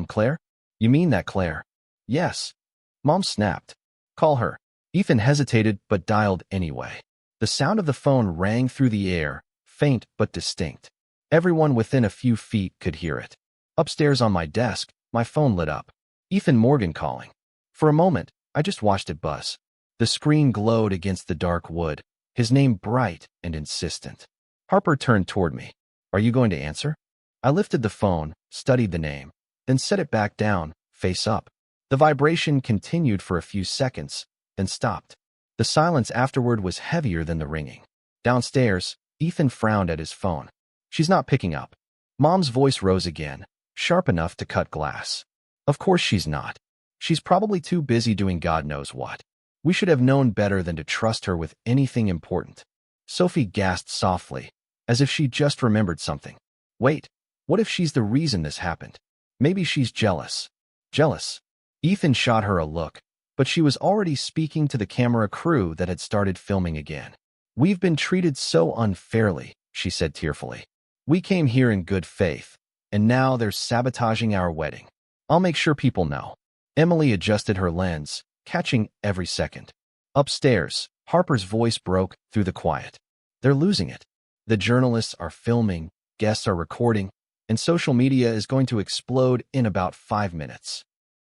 Claire? You mean that Claire?" "Yes." Mom snapped. "Call her." Ethan hesitated but dialed anyway. The sound of the phone rang through the air, faint but distinct. Everyone within a few feet could hear it. Upstairs on my desk, my phone lit up. Ethan Morgan calling. For a moment, I just watched it buzz. The screen glowed against the dark wood, his name bright and insistent. Harper turned toward me. "Are you going to answer?" I lifted the phone, studied the name, then set it back down, face up. The vibration continued for a few seconds, then stopped. The silence afterward was heavier than the ringing. Downstairs, Ethan frowned at his phone. "She's not picking up." Mom's voice rose again, sharp enough to cut glass. "Of course she's not. She's probably too busy doing God knows what. We should have known better than to trust her with anything important." Sophie gasped softly, as if she just remembered something. "Wait, What if she's the reason this happened? Maybe she's jealous. Jealous. Ethan shot her a look, but she was already speaking to the camera crew that had started filming again. "We've been treated so unfairly," she said tearfully. "We came here in good faith, and now they're sabotaging our wedding. I'll make sure people know." Emily adjusted her lens, catching every second. Upstairs, Harper's voice broke through the quiet. "They're losing it. The journalists are filming, guests are recording, and social media is going to explode in about 5 minutes."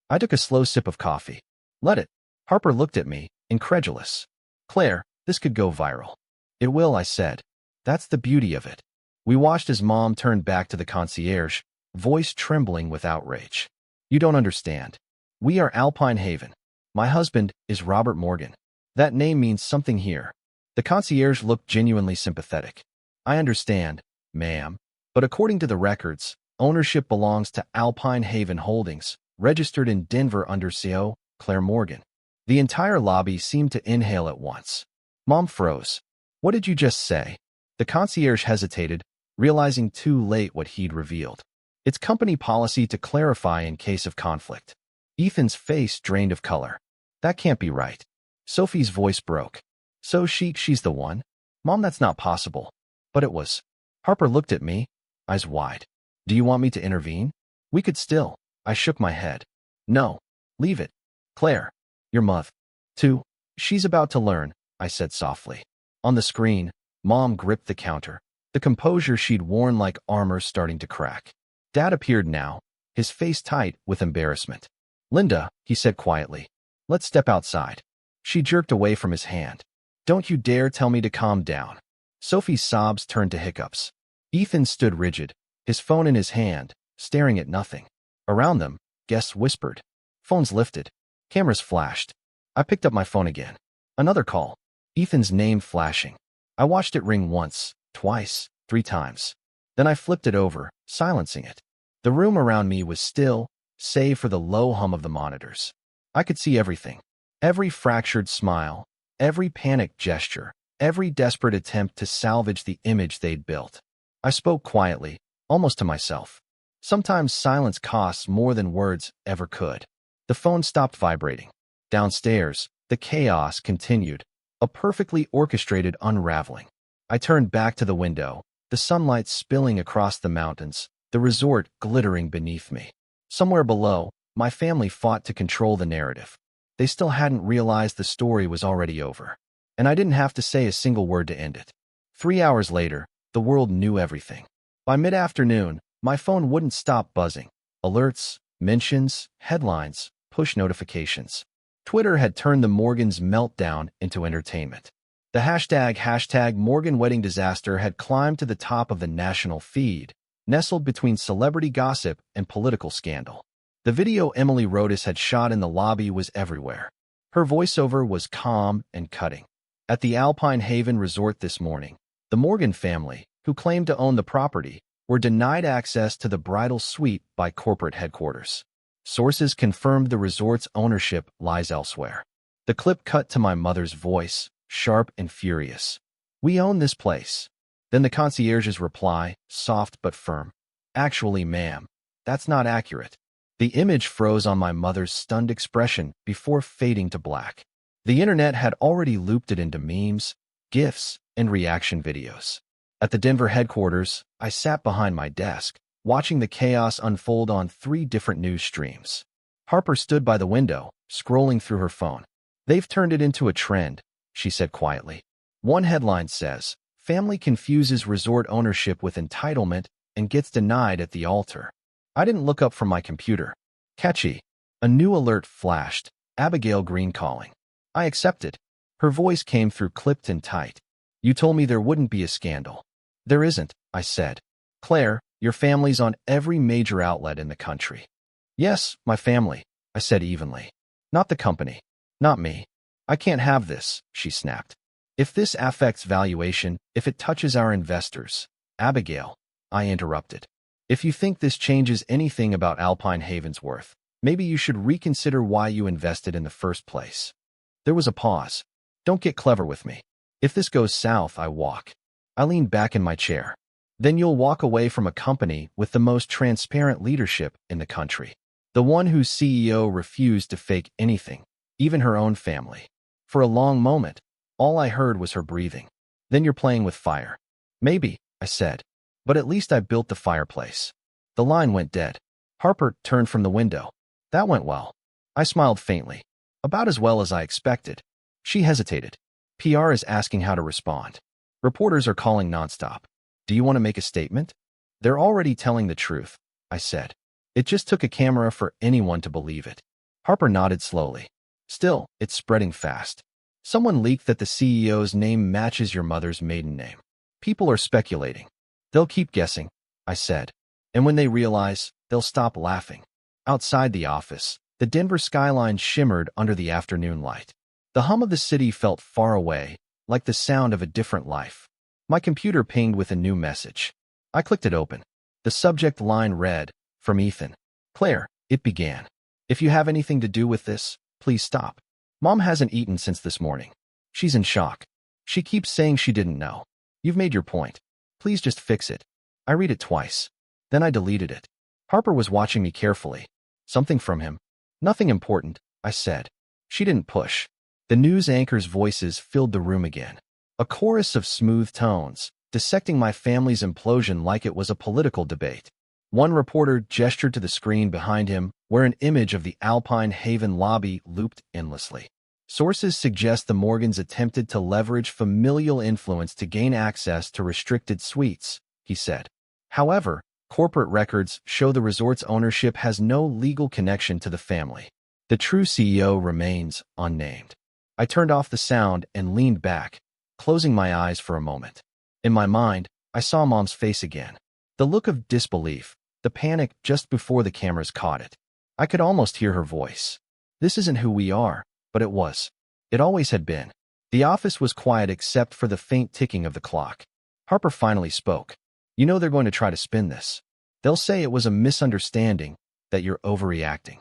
I took a slow sip of coffee. "Let it." Harper looked at me, incredulous. "Claire, this could go viral." "It will," I said. "That's the beauty of it." We watched as Mom turned back to the concierge, voice trembling with outrage. "You don't understand. We are Alpine Haven. My husband is Robert Morgan. That name means something here." The concierge looked genuinely sympathetic. "I understand, ma'am, but according to the records, ownership belongs to Alpine Haven Holdings, registered in Denver under CO Claire Morgan." The entire lobby seemed to inhale at once. Mom froze. "What did you just say?" The concierge hesitated, realizing too late what he'd revealed. "It's company policy to clarify in case of conflict." Ethan's face drained of color. "That can't be right." Sophie's voice broke. "So she's the one?" "Mom, that's not possible." "But it was." Harper looked at me, eyes wide. "Do you want me to intervene?" "We could still." I shook my head. "No. Leave it. Claire, your mother, too. She's about to learn," I said softly. On the screen, Mom gripped the counter, the composure she'd worn like armor starting to crack. Dad appeared now, his face tight with embarrassment. "Linda," he said quietly, "let's step outside." She jerked away from his hand. "Don't you dare tell me to calm down." Sophie's sobs turned to hiccups. Ethan stood rigid, his phone in his hand, staring at nothing. Around them, guests whispered. Phones lifted. Cameras flashed. I picked up my phone again. Another call. Ethan's name flashing. I watched it ring once, twice, 3 times. Then I flipped it over, silencing it. The room around me was still, save for the low hum of the monitors. I could see everything. Every fractured smile, every panicked gesture, every desperate attempt to salvage the image they'd built. I spoke quietly, almost to myself. Sometimes silence costs more than words ever could. The phone stopped vibrating. Downstairs, the chaos continued, a perfectly orchestrated unraveling. I turned back to the window, the sunlight spilling across the mountains, the resort glittering beneath me. Somewhere below, my family fought to control the narrative. They still hadn't realized the story was already over. And I didn't have to say a single word to end it. 3 hours later, the world knew everything. By mid-afternoon, my phone wouldn't stop buzzing. Alerts, mentions, headlines, push notifications. Twitter had turned the Morgans' meltdown into entertainment. The hashtag Morgan wedding disaster had climbed to the top of the national feed, nestled between celebrity gossip and political scandal. The video Emily Rodas had shot in the lobby was everywhere. Her voiceover was calm and cutting. At the Alpine Haven Resort this morning, the Morgan family, who claimed to own the property, were denied access to the bridal suite by corporate headquarters. Sources confirmed the resort's ownership lies elsewhere. The clip cut to my mother's voice, sharp and furious. "We own this place." Then the concierge's reply, soft but firm. "Actually, ma'am, that's not accurate." The image froze on my mother's stunned expression before fading to black. The internet had already looped it into memes, GIFs, and reaction videos. At the Denver headquarters, I sat behind my desk, watching the chaos unfold on 3 different news streams. Harper stood by the window, scrolling through her phone. "They've turned it into a trend," she said quietly. One headline says, "Family confuses resort ownership with entitlement and gets denied at the altar." I didn't look up from my computer. Catchy. A new alert flashed, Abigail Green calling. I accepted. Her voice came through clipped and tight. "You told me there wouldn't be a scandal." "There isn't," I said. "Claire, your family's on every major outlet in the country." "Yes, my family," I said evenly. "Not the company. Not me." "I can't have this," she snapped. "If this affects valuation, if it touches our investors." "Abigail," I interrupted. "If you think this changes anything about Alpine Haven's worth, maybe you should reconsider why you invested in the first place." There was a pause. "Don't get clever with me. If this goes south, I walk." I leaned back in my chair. Then you'll walk away from a company with the most transparent leadership in the country. The one whose CEO refused to fake anything, even her own family. For a long moment, all I heard was her breathing. Then you're playing with fire. Maybe, I said. But at least I built the fireplace. The line went dead. Harper turned from the window. That went well. I smiled faintly. About as well as I expected. She hesitated. PR is asking how to respond. Reporters are calling nonstop. Do you want to make a statement? They're already telling the truth, I said. It just took a camera for anyone to believe it. Harper nodded slowly. Still, it's spreading fast. Someone leaked that the CEO's name matches your mother's maiden name. People are speculating. They'll keep guessing, I said. And when they realize, they'll stop laughing. Outside the office, the Denver skyline shimmered under the afternoon light. The hum of the city felt far away, like the sound of a different life. My computer pinged with a new message. I clicked it open. The subject line read, "From Ethan. Claire," it began. "If you have anything to do with this, please stop. Mom hasn't eaten since this morning. She's in shock. She keeps saying she didn't know. You've made your point. Please just fix it." I read it twice. Then I deleted it. Harper was watching me carefully. "Something from him?" "Nothing important," I said. She didn't push. The news anchor's voices filled the room again. A chorus of smooth tones, dissecting my family's implosion like it was a political debate. One reporter gestured to the screen behind him, where an image of the Alpine Haven lobby looped endlessly. "Sources suggest the Morgans attempted to leverage familial influence to gain access to restricted suites," he said. "However, corporate records show the resort's ownership has no legal connection to the family. The true CEO remains unnamed." I turned off the sound and leaned back, closing my eyes for a moment. In my mind, I saw Mom's face again. The look of disbelief, the panic just before the cameras caught it. I could almost hear her voice. This isn't who we are, but it was. It always had been. The office was quiet except for the faint ticking of the clock. Harper finally spoke. "You know they're going to try to spin this. They'll say it was a misunderstanding, that you're overreacting.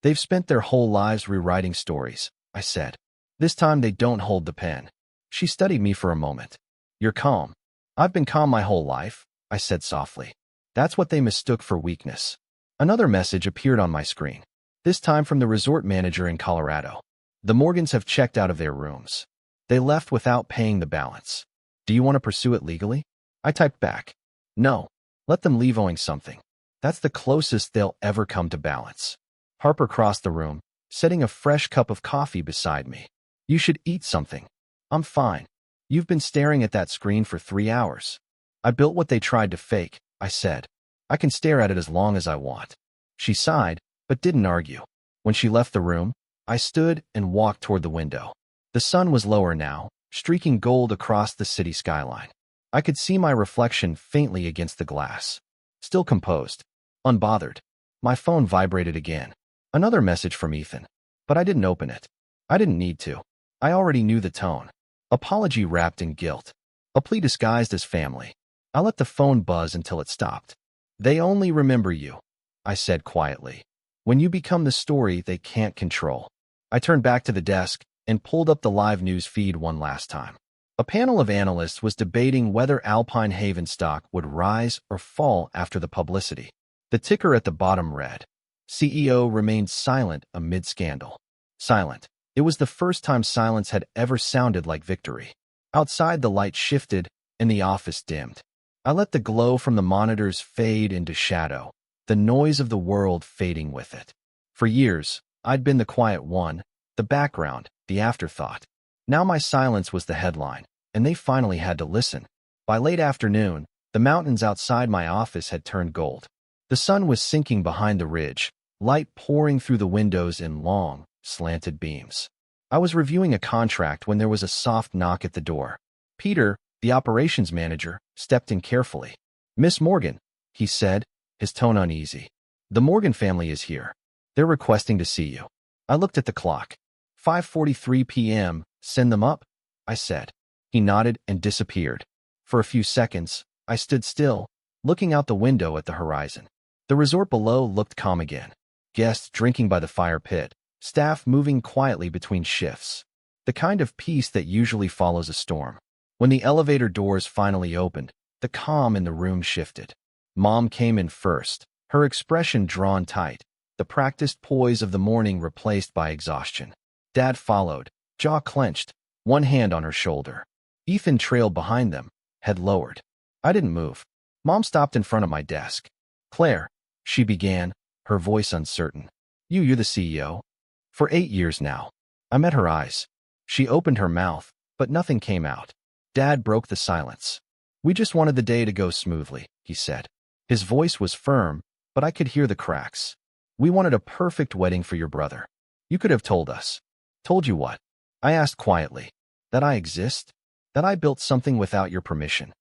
They've spent their whole lives rewriting stories," I said. "This time they don't hold the pen." She studied me for a moment. "You're calm." "I've been calm my whole life," I said softly. "That's what they mistook for weakness." Another message appeared on my screen, this time from the resort manager in Colorado. "The Morgans have checked out of their rooms. They left without paying the balance. Do you want to pursue it legally?" I typed back, "No. Let them leave owing something. That's the closest they'll ever come to balance." Harper crossed the room, setting a fresh cup of coffee beside me. "You should eat something." "I'm fine. You've been staring at that screen for 3 hours. I built what they tried to fake," I said. "I can stare at it as long as I want." She sighed, but didn't argue. When she left the room, I stood and walked toward the window. The sun was lower now, streaking gold across the city skyline. I could see my reflection faintly against the glass. Still composed. Unbothered. My phone vibrated again. Another message from Ethan. But I didn't open it. I didn't need to. I already knew the tone. Apology wrapped in guilt. A plea disguised as family. I let the phone buzz until it stopped. "They only remember you," I said quietly. "When you become the story they can't control." I turned back to the desk and pulled up the live news feed one last time. A panel of analysts was debating whether Alpine Haven stock would rise or fall after the publicity. The ticker at the bottom read, "CEO remained silent amid scandal." Silent. It was the first time silence had ever sounded like victory. Outside, the light shifted and the office dimmed. I let the glow from the monitors fade into shadow, the noise of the world fading with it. For years, I'd been the quiet one, the background, the afterthought. Now my silence was the headline, and they finally had to listen. By late afternoon, the mountains outside my office had turned gold. The sun was sinking behind the ridge, light pouring through the windows in long, slanted beams. I was reviewing a contract when there was a soft knock at the door. Peter, the operations manager, stepped in carefully. "Miss Morgan," he said, his tone uneasy. "The Morgan family is here. They're requesting to see you." I looked at the clock. 5:43 p.m., "Send them up," I said. He nodded and disappeared. For a few seconds, I stood still, looking out the window at the horizon. The resort below looked calm again. Guests drinking by the fire pit, staff moving quietly between shifts. The kind of peace that usually follows a storm. When the elevator doors finally opened, The calm in the room shifted. Mom came in first, her expression drawn tight, the practiced poise of the morning replaced by exhaustion. Dad followed, jaw clenched, one hand on her shoulder. Ethan trailed behind them, head lowered. I didn't move. Mom stopped in front of my desk. "Claire," she began, her voice uncertain. You're the CEO?" "For 8 years now." I met her eyes. She opened her mouth, but nothing came out. Dad broke the silence. "We just wanted the day to go smoothly," he said. His voice was firm, but I could hear the cracks. "We wanted a perfect wedding for your brother. You could have told us." "Told you what?" I asked quietly. "That I exist? That I built something without your permission?"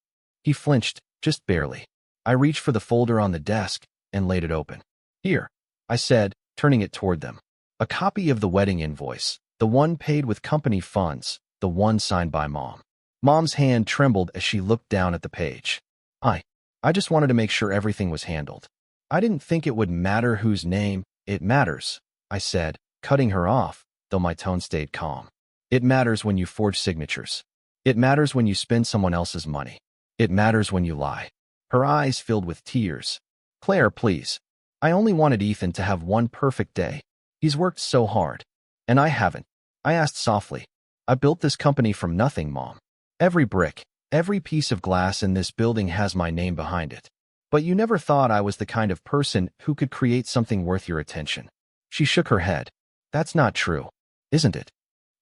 He flinched, just barely. I reached for the folder on the desk and laid it open. "Here," I said, turning it toward them. A copy of the wedding invoice, the one paid with company funds, the one signed by Mom. Mom's hand trembled as she looked down at the page. I just wanted to make sure everything was handled. I didn't think it would matter whose name. "It matters," I said, cutting her off, though my tone stayed calm. "It matters when you forge signatures. It matters when you spend someone else's money. It matters when you lie." Her eyes filled with tears. "Claire, please. I only wanted Ethan to have one perfect day. He's worked so hard. And I haven't." I asked softly. "I built this company from nothing, Mom. Every brick, every piece of glass in this building has my name behind it. But you never thought I was the kind of person who could create something worth your attention." She shook her head. "That's not true, isn't it?"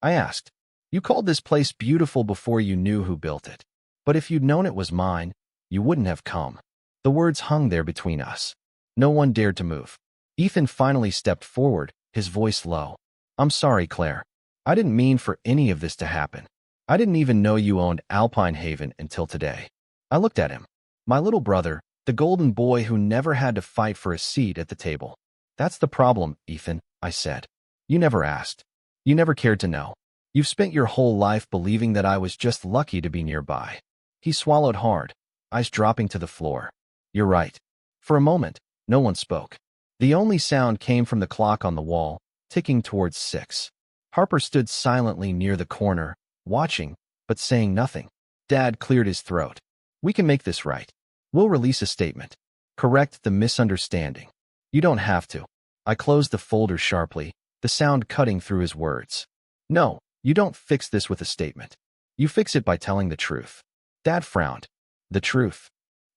I asked. "You called this place beautiful before you knew who built it. But if you'd known it was mine, you wouldn't have come." The words hung there between us. No one dared to move. Ethan finally stepped forward, his voice low. "I'm sorry, Claire. I didn't mean for any of this to happen. I didn't even know you owned Alpine Haven until today." I looked at him. My little brother, the golden boy who never had to fight for a seat at the table. "That's the problem, Ethan," I said. "You never asked. You never cared to know. You've spent your whole life believing that I was just lucky to be nearby." He swallowed hard, eyes dropping to the floor. "You're right." For a moment, no one spoke. The only sound came from the clock on the wall, ticking towards 6. Harper stood silently near the corner, watching, but saying nothing. Dad cleared his throat. "We can make this right. We'll release a statement. Correct the misunderstanding." "You don't have to." I closed the folder sharply, the sound cutting through his words. "No, you don't fix this with a statement. You fix it by telling the truth." Dad frowned. "The truth?"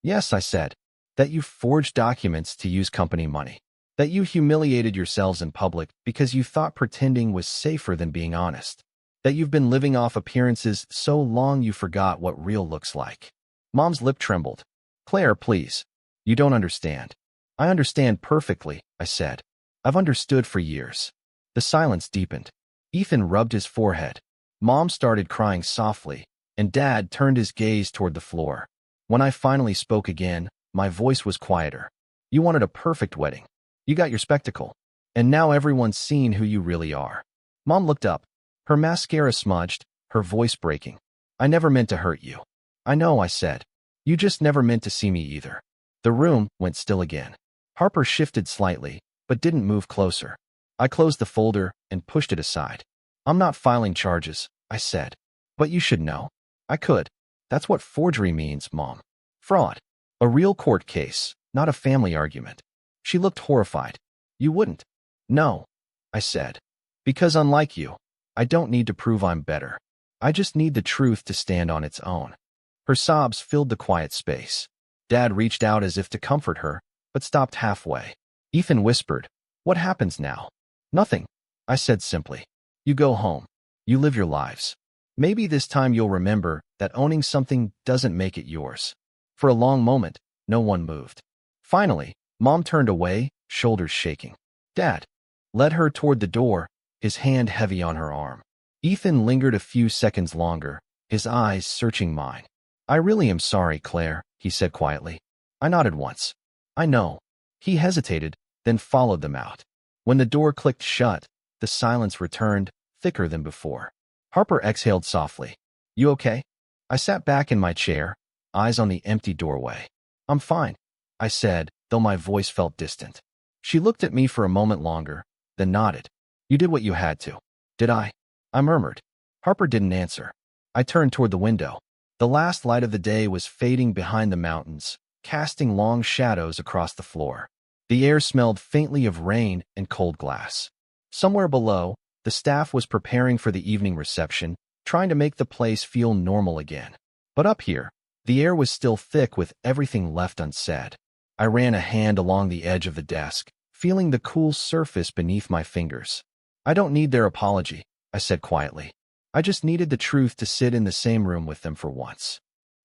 "Yes," I said. "That you forged documents to use company money. That you humiliated yourselves in public because you thought pretending was safer than being honest. That you've been living off appearances so long you forgot what real looks like." Mom's lip trembled. "Claire, please. You don't understand." "I understand perfectly," I said. "I've understood for years." The silence deepened. Ethan rubbed his forehead. Mom started crying softly, and Dad turned his gaze toward the floor. When I finally spoke again, my voice was quieter. "You wanted a perfect wedding. You got your spectacle. And now everyone's seen who you really are." Mom looked up, her mascara smudged, her voice breaking. "I never meant to hurt you." "I know," I said. "You just never meant to see me either." The room went still again. Harper shifted slightly, but didn't move closer. I closed the folder and pushed it aside. "I'm not filing charges," I said. "But you should know." "I could. That's what forgery means, Mom. Fraud. A real court case, not a family argument." She looked horrified. "You wouldn't." "No," I said. "Because unlike you, I don't need to prove I'm better. I just need the truth to stand on its own." Her sobs filled the quiet space. Dad reached out as if to comfort her, but stopped halfway. Ethan whispered, "What happens now?" "Nothing," I said simply. "You go home. You live your lives. Maybe this time you'll remember that owning something doesn't make it yours." For a long moment, no one moved. Finally, Mom turned away, shoulders shaking. Dad led her toward the door, his hand heavy on her arm. Ethan lingered a few seconds longer, his eyes searching mine. "I really am sorry, Claire," he said quietly. I nodded once. "I know." He hesitated, then followed them out. When the door clicked shut, the silence returned, thicker than before. Harper exhaled softly. "You okay?" I sat back in my chair, eyes on the empty doorway. "I'm fine," I said, though my voice felt distant. She looked at me for a moment longer, then nodded. "You did what you had to." "Did I?" I murmured. Harper didn't answer. I turned toward the window. The last light of the day was fading behind the mountains, casting long shadows across the floor. The air smelled faintly of rain and cold glass. Somewhere below, the staff was preparing for the evening reception, trying to make the place feel normal again. But up here, the air was still thick with everything left unsaid. I ran a hand along the edge of the desk, feeling the cool surface beneath my fingers. "I don't need their apology," I said quietly. "I just needed the truth to sit in the same room with them for once."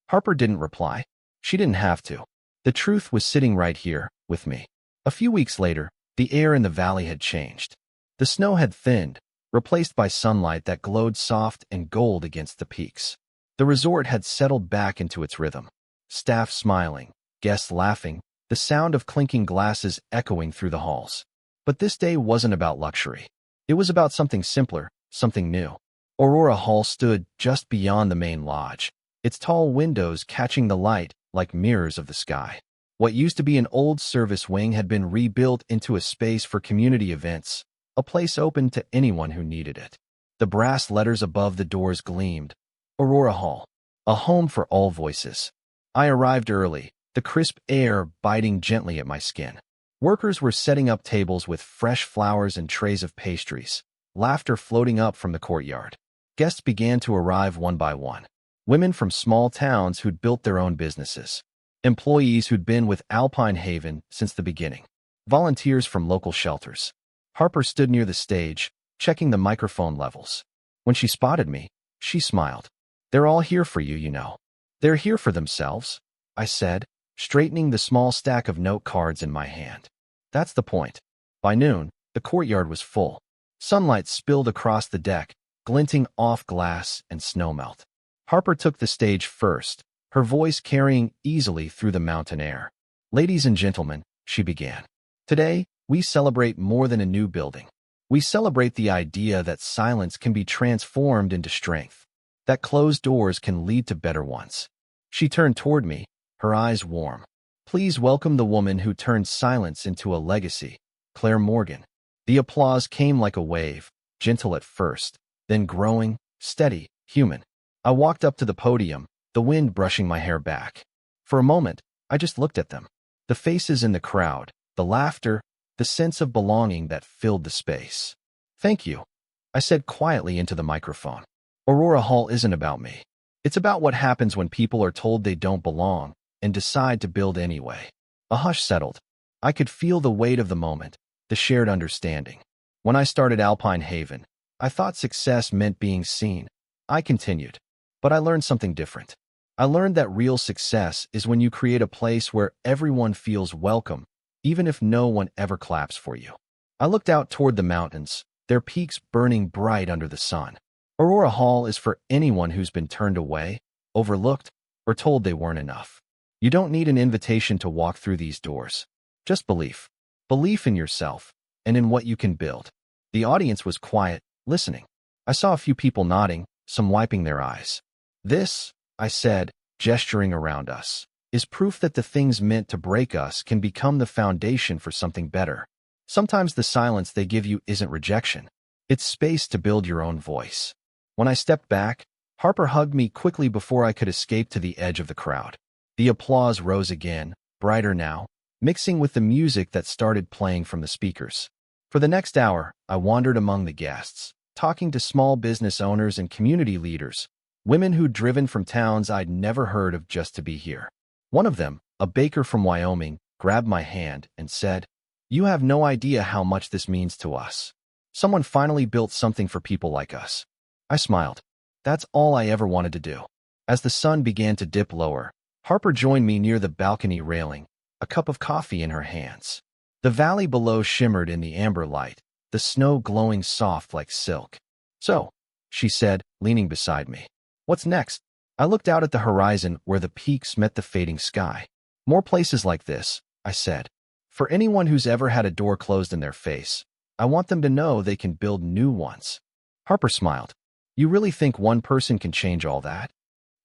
Harper didn't reply. She didn't have to. The truth was sitting right here, with me. A few weeks later, the air in the valley had changed. The snow had thinned, replaced by sunlight that glowed soft and gold against the peaks. The resort had settled back into its rhythm. Staff smiling, guests laughing, the sound of clinking glasses echoing through the halls. But this day wasn't about luxury. It was about something simpler, something new. Aurora Hall stood just beyond the main lodge, its tall windows catching the light like mirrors of the sky. What used to be an old service wing had been rebuilt into a space for community events, a place open to anyone who needed it. The brass letters above the doors gleamed. Aurora Hall, a home for all voices. I arrived early, the crisp air biting gently at my skin. Workers were setting up tables with fresh flowers and trays of pastries, laughter floating up from the courtyard. Guests began to arrive one by one. Women from small towns who'd built their own businesses. Employees who'd been with Alpine Haven since the beginning. Volunteers from local shelters. Harper stood near the stage, checking the microphone levels. When she spotted me, she smiled. "They're all here for you, you know." "They're here for themselves," I said, straightening the small stack of note cards in my hand. "That's the point." By noon, the courtyard was full. Sunlight spilled across the deck, glinting off glass and snowmelt. Harper took the stage first, her voice carrying easily through the mountain air. "Ladies and gentlemen," she began. "Today, we celebrate more than a new building. We celebrate the idea that silence can be transformed into strength, that closed doors can lead to better ones." She turned toward me, her eyes warm. "Please welcome the woman who turned silence into a legacy, Claire Morgan." The applause came like a wave, gentle at first, then growing, steady, human. I walked up to the podium, the wind brushing my hair back. For a moment, I just looked at them. The faces in the crowd, the laughter, the sense of belonging that filled the space. "Thank you," I said quietly into the microphone. "Aurora Hall isn't about me. It's about what happens when people are told they don't belong and decide to build anyway." A hush settled. I could feel the weight of the moment, the shared understanding. "When I started Alpine Haven, I thought success meant being seen." I continued. "But I learned something different. I learned that real success is when you create a place where everyone feels welcome, even if no one ever claps for you." I looked out toward the mountains, their peaks burning bright under the sun. Aurora Hall is for anyone who's been turned away, overlooked, or told they weren't enough. You don't need an invitation to walk through these doors. Just belief. Belief in yourself, and in what you can build. The audience was quiet, listening. I saw a few people nodding, some wiping their eyes. "This," I said, gesturing around us, "is proof that the things meant to break us can become the foundation for something better. Sometimes the silence they give you isn't rejection. It's space to build your own voice." When I stepped back, Harper hugged me quickly before I could escape to the edge of the crowd. The applause rose again, brighter now, mixing with the music that started playing from the speakers. For the next hour, I wandered among the guests, talking to small business owners and community leaders, women who'd driven from towns I'd never heard of just to be here. One of them, a baker from Wyoming, grabbed my hand and said, "You have no idea how much this means to us. Someone finally built something for people like us." I smiled. That's all I ever wanted to do. As the sun began to dip lower, Harper joined me near the balcony railing, a cup of coffee in her hands. The valley below shimmered in the amber light, the snow glowing soft like silk. "So," she said, leaning beside me, "what's next?" I looked out at the horizon where the peaks met the fading sky. "More places like this," I said. "For anyone who's ever had a door closed in their face, I want them to know they can build new ones." Harper smiled. "You really think one person can change all that?"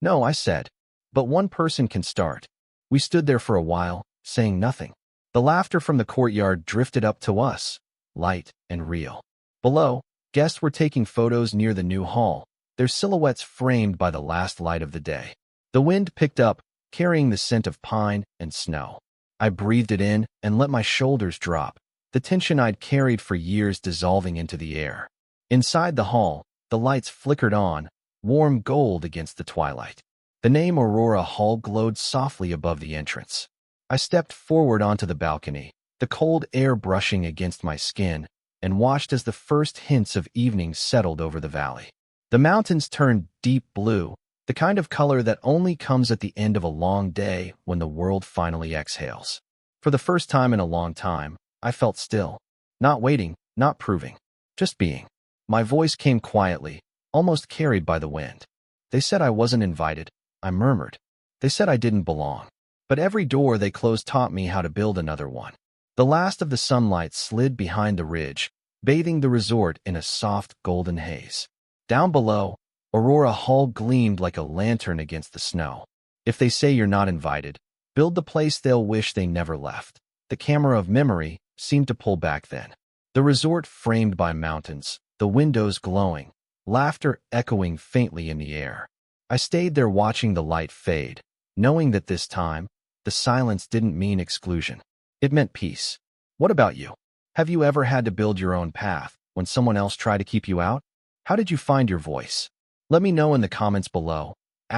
"No," I said, "but one person can start." We stood there for a while, saying nothing. The laughter from the courtyard drifted up to us, light and real. Below, guests were taking photos near the new hall, their silhouettes framed by the last light of the day. The wind picked up, carrying the scent of pine and snow. I breathed it in and let my shoulders drop, the tension I'd carried for years dissolving into the air. Inside the hall, the lights flickered on, warm gold against the twilight. The name Aurora Hall glowed softly above the entrance. I stepped forward onto the balcony, the cold air brushing against my skin, and watched as the first hints of evening settled over the valley. The mountains turned deep blue, the kind of color that only comes at the end of a long day when the world finally exhales. For the first time in a long time, I felt still. Not waiting, not proving, just being. My voice came quietly, almost carried by the wind. They said I wasn't invited, I murmured. They said I didn't belong. But every door they closed taught me how to build another one. The last of the sunlight slid behind the ridge, bathing the resort in a soft golden haze. Down below, Aurora Hall gleamed like a lantern against the snow. If they say you're not invited, build the place they'll wish they never left. The camera of memory seemed to pull back then. The resort framed by mountains, the windows glowing, laughter echoing faintly in the air. I stayed there watching the light fade, knowing that this time, the silence didn't mean exclusion. It meant peace. What about you? Have you ever had to build your own path when someone else tried to keep you out? How did you find your voice? Let me know in the comments below. ***.